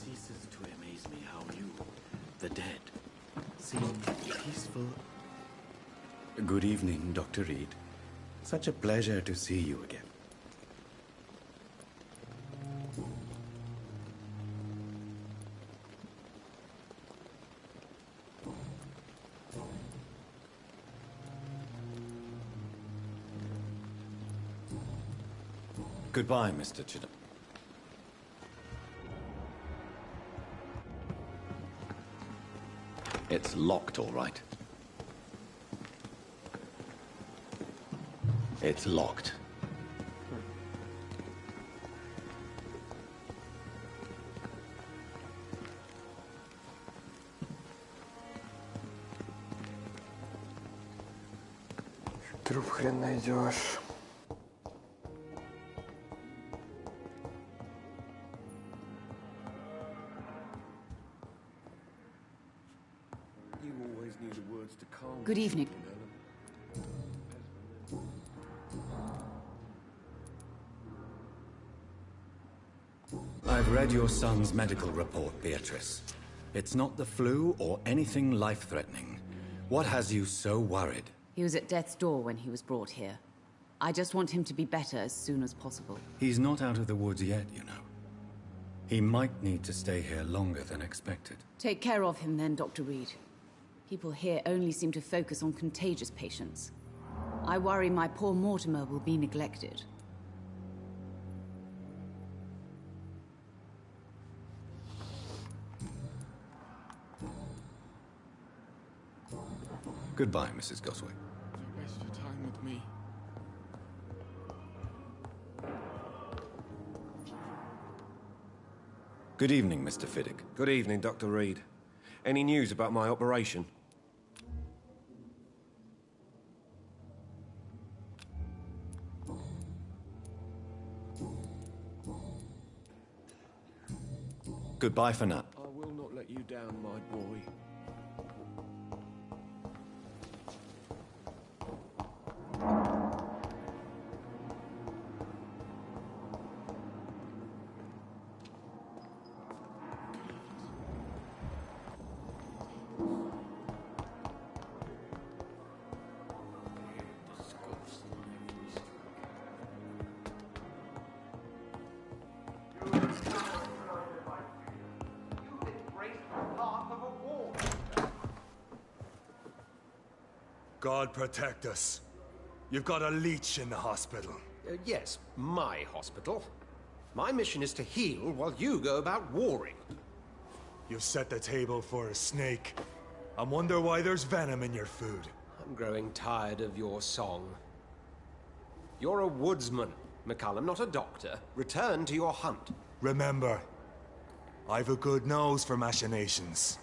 Ceases to amaze me how you, the dead, seem peaceful. Good evening, Dr. Reed. Such a pleasure to see you again. Goodbye, Mr. Chidham. It's locked, all right. It's locked.
Труп хрен найдешь.
Good evening.
I've read your son's medical report, Beatrice. It's not the flu or anything life-threatening. What has you so worried?
He was at death's door when he was brought here. I just want him to be better as soon as possible.
He's not out of the woods yet, you know. He might need to stay here longer than expected.
Take care of him then, Dr. Reed. People here only seem to focus on contagious patients. I worry my poor Mortimer will be neglected.
Goodbye, Mrs. Goswick.
Don't waste your time with me.
Good evening, Mr. Fiddick.
Good evening, Dr. Reed. Any news about my operation?
Goodbye for now.
I will not let you down, my boy.
God protect us. You've got a leech in the hospital.
Yes, my hospital. My mission is to heal while you go about warring.
You set the table for a snake. I wonder why there's venom in your food.
I'm growing tired of your song. You're a woodsman, McCallum, not a doctor. Return to your hunt.
Remember, I've a good nose for machinations.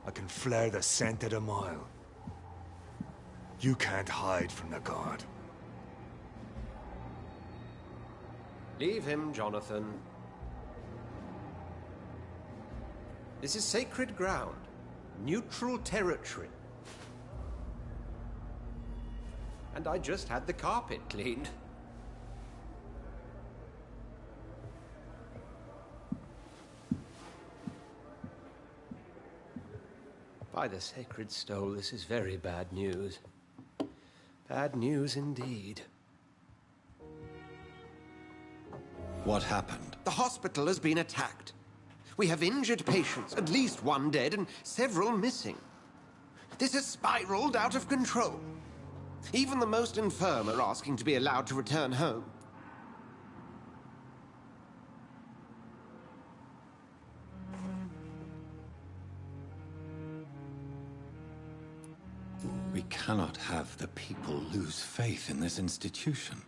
I can flare the scent at a mile. You can't hide from the god.
Leave him, Jonathan. This is sacred ground. Neutral territory. And I just had the carpet cleaned. By the sacred stole, this is very bad news. Bad news indeed.
What happened?
The hospital has been attacked. We have injured patients, at least one dead and several missing. This has spiraled out of control. Even the most infirm are asking to be allowed to return home.
We cannot have the people lose faith in this institution.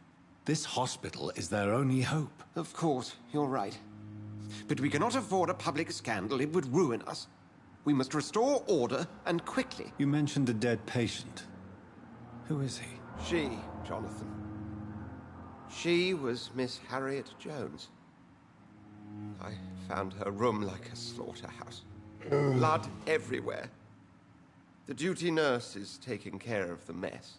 This hospital is their only hope.
Of course, you're right. But we cannot afford a public scandal. It would ruin us. We must restore order, and quickly.
You mentioned a dead patient. Who is he?
She, Jonathan. She was Miss Harriet Jones. I found her room like a slaughterhouse. Blood everywhere. The duty nurse is taking care of the mess.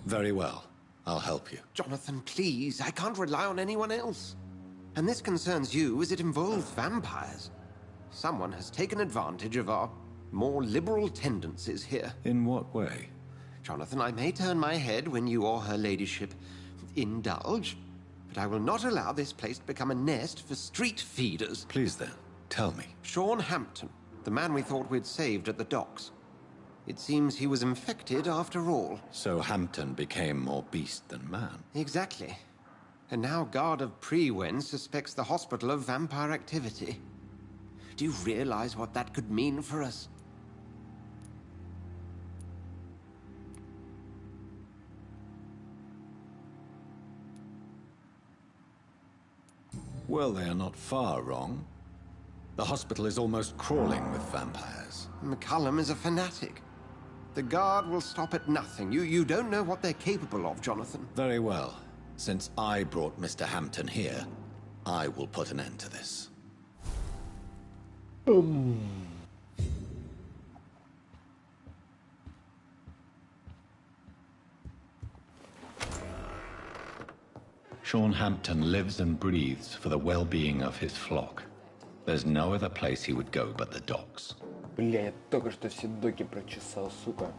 Very well. I'll help you.
Jonathan, please. I can't rely on anyone else. And this concerns you as it involves vampires. Someone has taken advantage of our more liberal tendencies here.
In what way?
Jonathan, I may turn my head when you or her ladyship indulge, but I will not allow this place to become a nest for street feeders.
Please then, tell me.
Sean Hampton, the man we thought we'd saved at the docks. It seems he was infected after all.
So Hampton became more beast than man.
Exactly. And now Guard of Prewen suspects the hospital of vampire activity. Do you realize what that could mean for us?
Well, they are not far wrong. The hospital is almost crawling with vampires.
McCallum is a fanatic. The Guard will stop at nothing. You don't know what they're capable of, Jonathan.
Very well. Since I brought Mr. Hampton here, I will put an end to this. Sean Hampton lives and breathes for the well-being of his flock. There's no other place he would go but the docks.
Бля, я только что все доки прочесал, сука.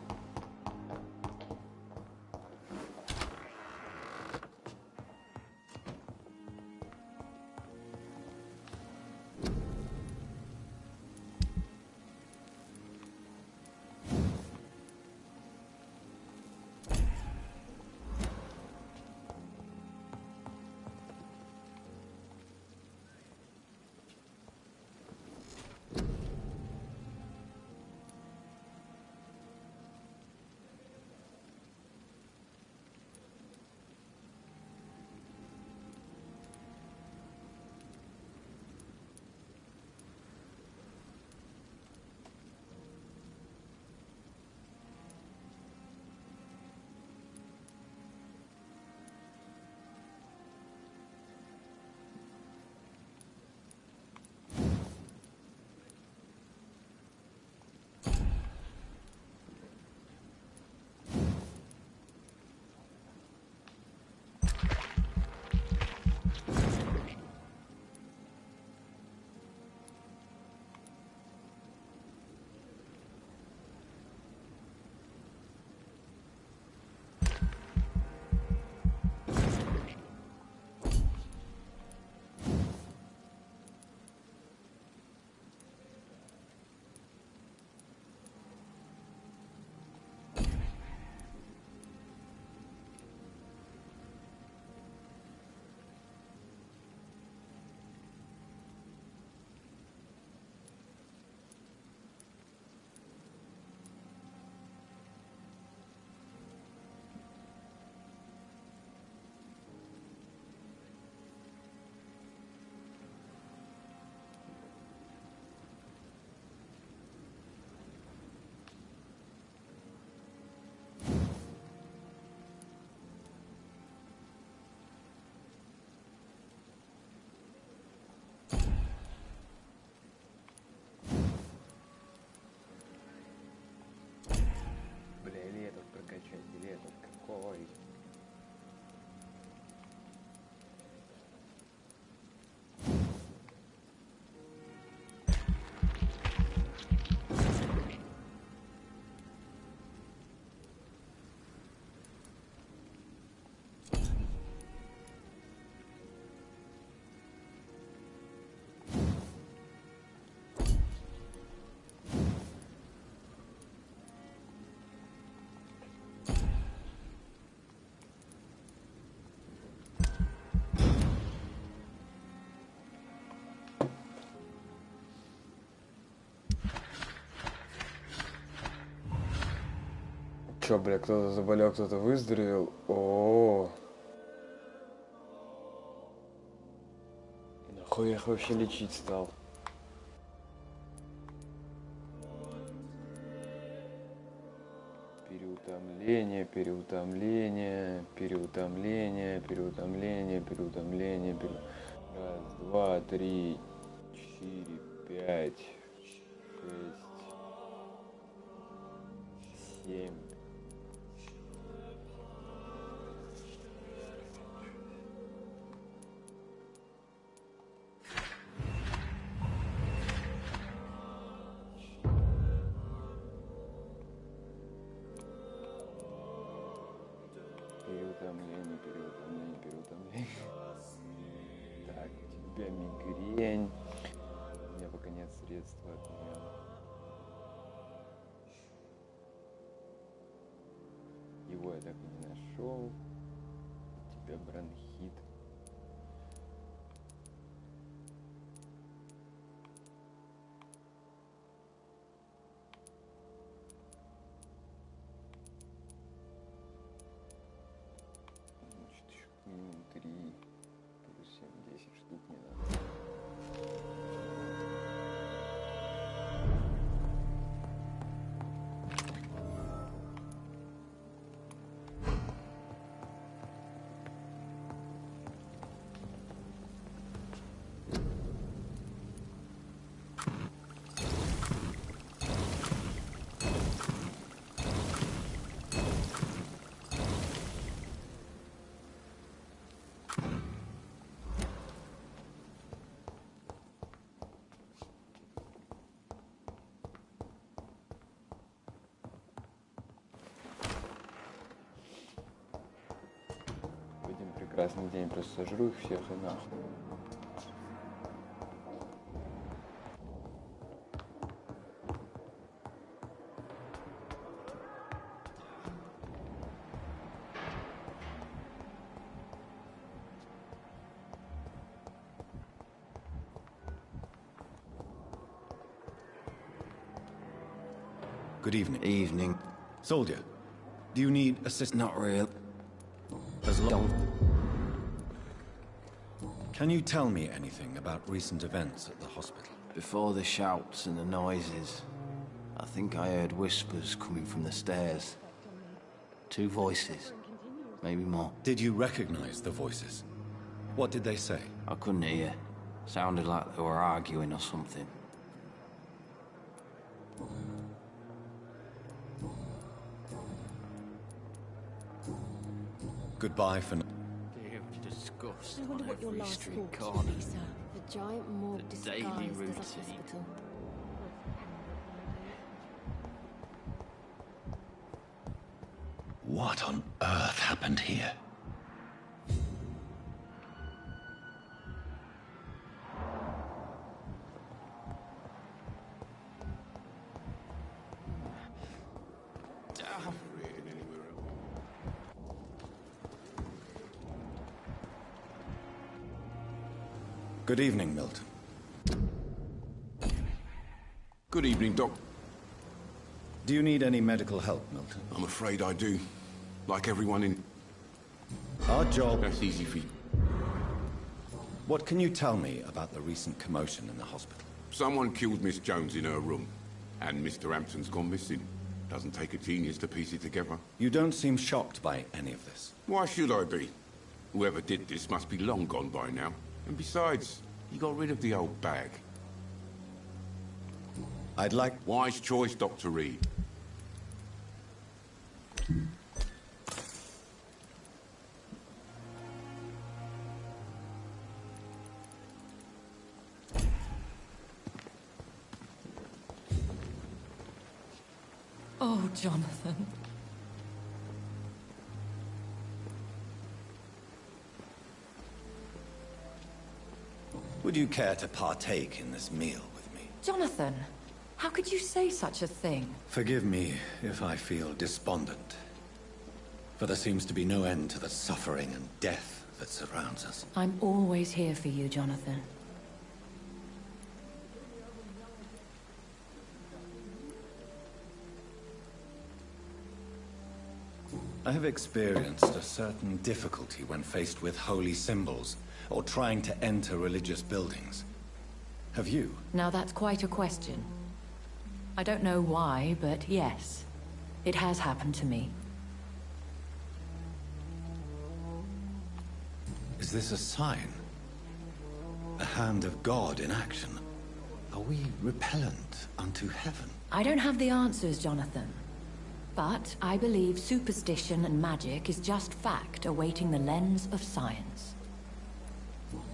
прокачать билетов. Какой? Чё, бля, кто-то заболел, кто-то выздоровел? О, нахуй я их вообще лечить стал? Переутомление, переутомление, переутомление, переутомление, переутомление, Раз, два, три, 4, 5, 6, 7. Переутомление, переутомление, переутомление. Так, у тебя мигрень. У меня пока нет средства от нее. Его я так и не нашел. У тебя бронхит. Значит, еще минимум 3, плюс 7, 10 штук не надо. В один прекрасный день просто сожру их всех и нахуй.
Good evening.
Evening.
Soldier, do you need assistance?
Not real.
As long. Can you tell me anything about recent events at the hospital?
Before the shouts and the noises, I think I heard whispers coming from the stairs. 2 voices, maybe more.
Did you recognize the voices? What did they say?
I couldn't hear. Sounded like they were arguing or something.
Goodbye for now.
Disgust
I wonder
on
what your
every
last
street
thoughts
corner.
would be, sir. The giant morgue
The daily
disguised as a
routine.
hospital.
What on earth happened here? Good evening, Milton.
Good evening, Doc.
Do you need any medical help, Milton?
I'm afraid I do. Like everyone in...
Our job...
That's easy for you.
What can you tell me about the recent commotion in the hospital?
Someone killed Miss Jones in her room. And Mr. Hampton's gone missing. Doesn't take a genius to piece it together.
You don't seem shocked by any of this.
Why should I be? Whoever did this must be long gone by now. And besides, he got rid of the old bag.
I'd like...
Wise choice, Dr. Reed.
Oh, Jonathan.
Would you care to partake in this meal with me?
Jonathan, how could you say such a thing?
Forgive me if I feel despondent, for there seems to be no end to the suffering and death that surrounds us.
I'm always here for you, Jonathan.
I have experienced a certain difficulty when faced with holy symbols, or trying to enter religious buildings. Have you?
Now that's quite a question. I don't know why, but yes, it has happened to me.
Is this a sign? A hand of God in action? Are we repellent unto heaven?
I don't have the answers, Jonathan. But I believe superstition and magic is just fact awaiting the lens of science.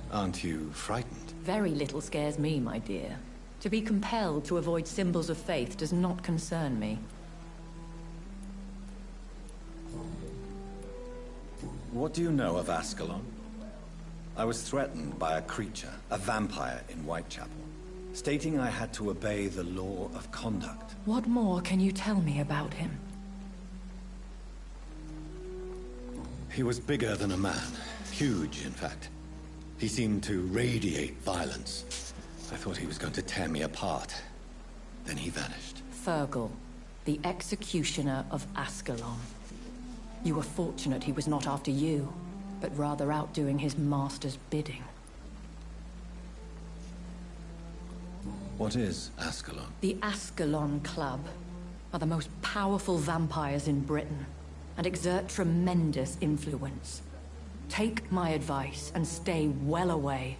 Aren't you frightened?
Very little scares me, my dear. To be compelled to avoid symbols of faith does not concern me.
What do you know of Ascalon? I was threatened by a creature, a vampire in Whitechapel, stating I had to obey the law of conduct.
What more can you tell me about him?
He was bigger than a man. Huge, in fact. He seemed to radiate violence. I thought he was going to tear me apart. Then he vanished.
Fergal, the executioner of Ascalon. You were fortunate he was not after you, but rather out doing his master's bidding.
What is Ascalon?
The Ascalon Club are the most powerful vampires in Britain and exert tremendous influence. Take my advice and stay well away.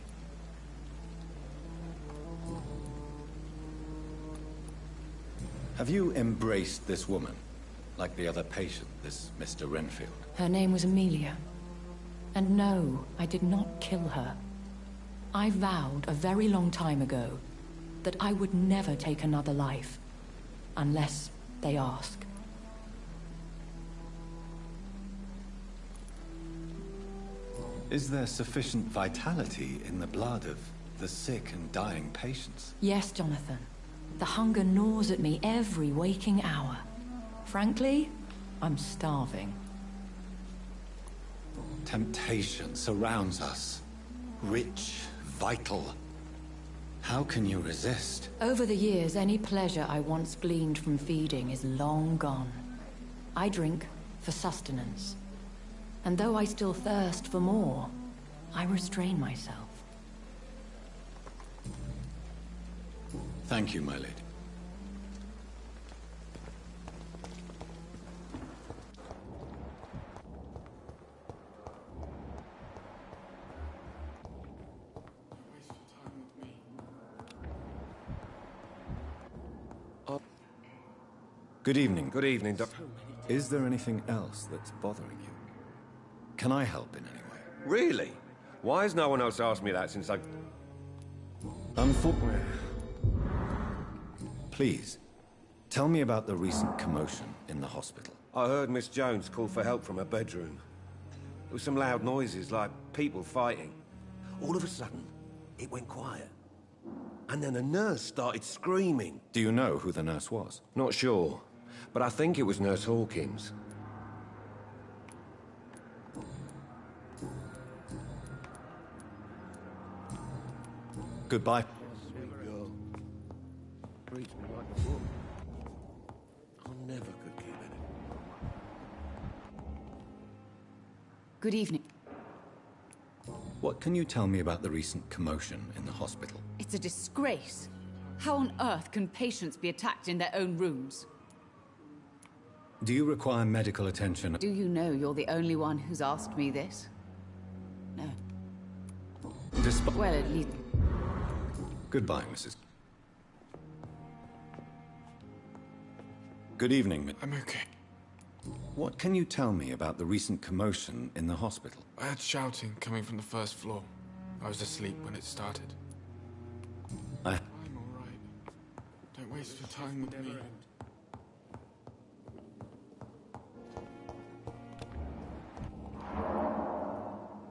Have you embraced this woman, like the other patient, this Mr. Renfield?
Her name was Amelia. And no, I did not kill her. I vowed a very long time ago that I would never take another life, unless they ask.
Is there sufficient vitality in the blood of the sick and dying patients?
Yes, Jonathan. The hunger gnaws at me every waking hour. Frankly, I'm starving.
Temptation surrounds us. Rich, vital. How can you resist?
Over the years, any pleasure I once gleaned from feeding is long gone. I drink for sustenance. And though I still thirst for more, I restrain myself.
Thank you, my lady. Good evening.
Good evening, Doc.
Is there anything else that's bothering you? Can I help in any way?
Really? Why has no one else asked me that since I...
Unfortunately. Please, tell me about the recent commotion in the hospital.
I heard Miss Jones call for help from her bedroom. There was some loud noises, like people fighting. All of a sudden, it went quiet. And then a nurse started screaming.
Do you know who the nurse was?
Not sure, but I think it was Nurse Hawkins.
Goodbye.
Sweet girl. Reads me like a book. I never could keep it.
Good evening.
What can you tell me about the recent commotion in the hospital?
It's a disgrace. How on earth can patients be attacked in their own rooms?
Do you require medical attention?
Do you know you're the only one who's asked me this? No. Well, at least...
Goodbye, Mrs. Good evening.
I'm okay.
What can you tell me about the recent commotion in the hospital?
I heard shouting coming from the first floor. I was asleep when it started. I'm all right. Don't waste your time with me.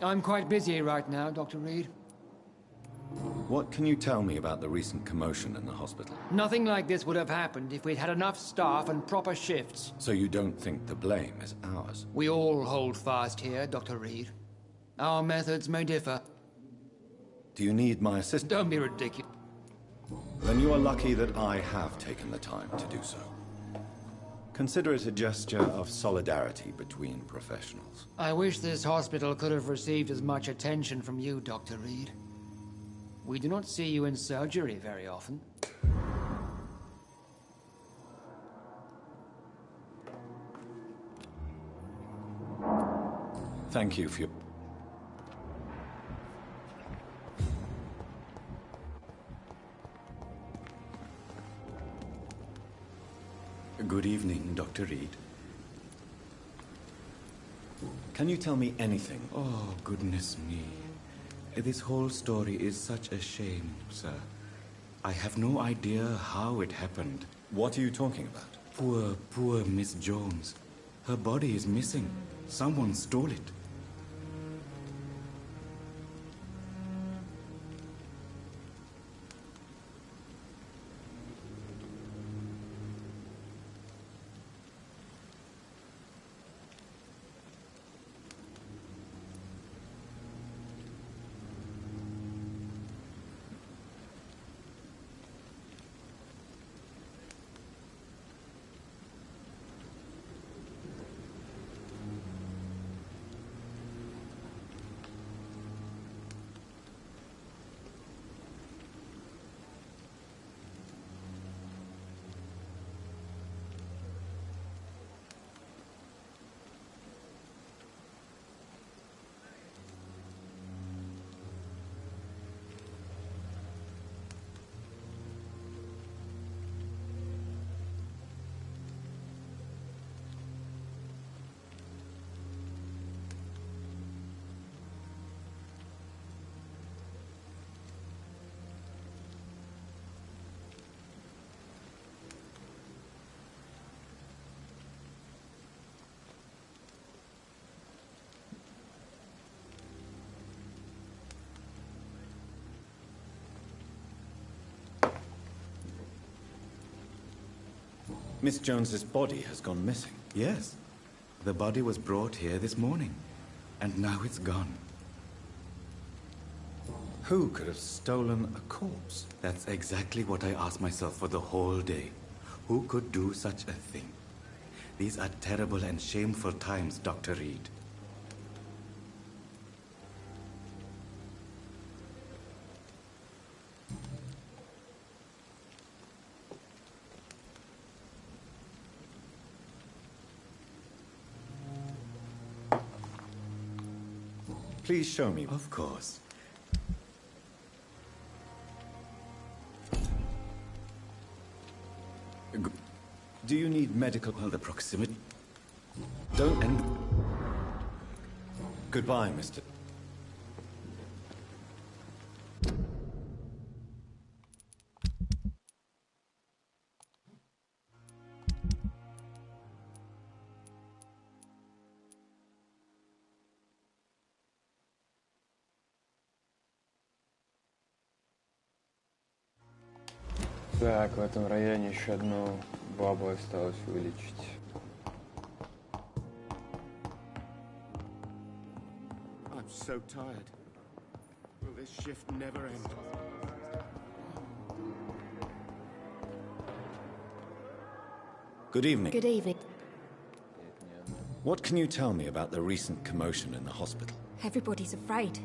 I'm quite busy right now, Dr. Reed.
What can you tell me about the recent commotion in the hospital?
Nothing like this would have happened if we'd had enough staff and proper shifts.
So you don't think the blame is ours?
We all hold fast here, Dr. Reed. Our methods may differ.
Do you need my assistance?
Don't be ridiculous.
Then you are lucky that I have taken the time to do so. Consider it a gesture of solidarity between professionals.
I wish this hospital could have received as much attention from you, Dr. Reed. We do not see you in surgery very often.
Thank you for your...
Good evening, Dr. Reed.
Can you tell me anything?
Oh, goodness me. This whole story is such a shame, sir. I have no idea how it happened.
What are you talking about?
Poor Miss Jones. Her body is missing. Someone stole it.
Miss Jones's body has gone missing.
Yes. The body was brought here this morning, and now it's gone.
Who could have stolen a corpse?
That's exactly what I asked myself for the whole day. Who could do such a thing? These are terrible and shameful times, Dr. Reed.
Please show me.
Of course.
Do you need medical...
Well, the proximity...
Don't end... Goodbye, Mr.
Так, в этом районе еще одну бабу осталось вылечить.
I'm so tired. Will this shift never end?
Good evening.
Good evening.
What can you tell me about the recent commotion in the hospital?
Everybody's afraid.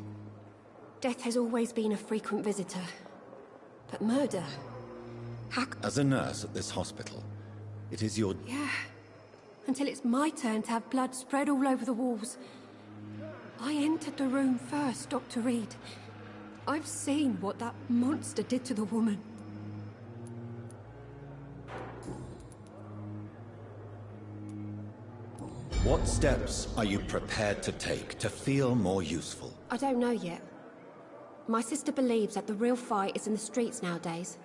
Death has always been a frequent visitor. But murder... How...
As a nurse at this hospital, it is your...
Yeah. Until it's my turn to have blood spread all over the walls. I entered the room first, Dr. Reed. I've seen what that monster did to the woman.
What steps are you prepared to take to feel more useful?
I don't know yet. My sister believes that the real fight is in the streets nowadays.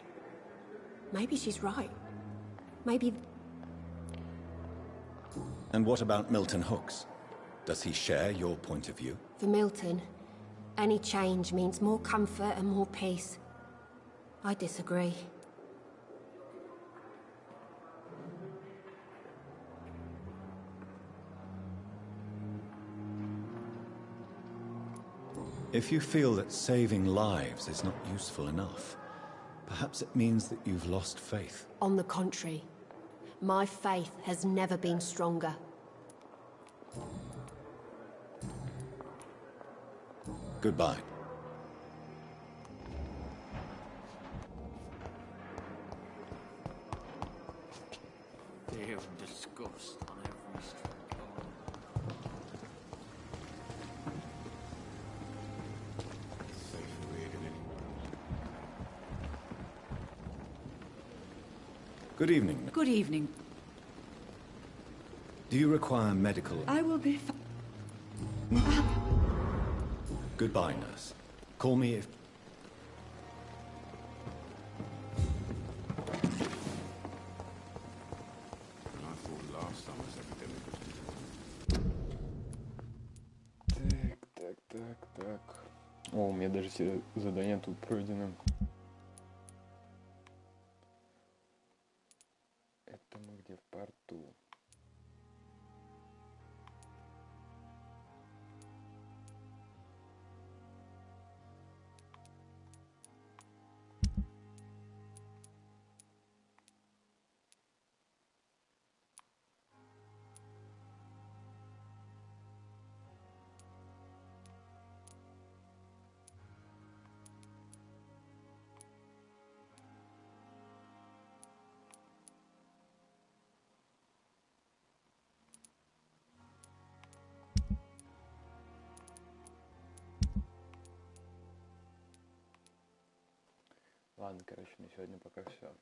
Maybe she's right. Maybe...
And what about Milton Hooks? Does he share your point of view?
For Milton, any change means more comfort and more peace. I disagree.
If you feel that saving lives is not useful enough, perhaps it means that you've lost faith.
On the contrary, my faith has never been stronger.
Goodbye.
Fear and disgust on every street corner.
Good evening.
Good evening.
Do you require medical...
I will be
Goodbye, nurse. Call me if...
Так. О, у меня даже все задания тут пройдены. Это мы где в порту? Ладно, короче, на сегодня пока все.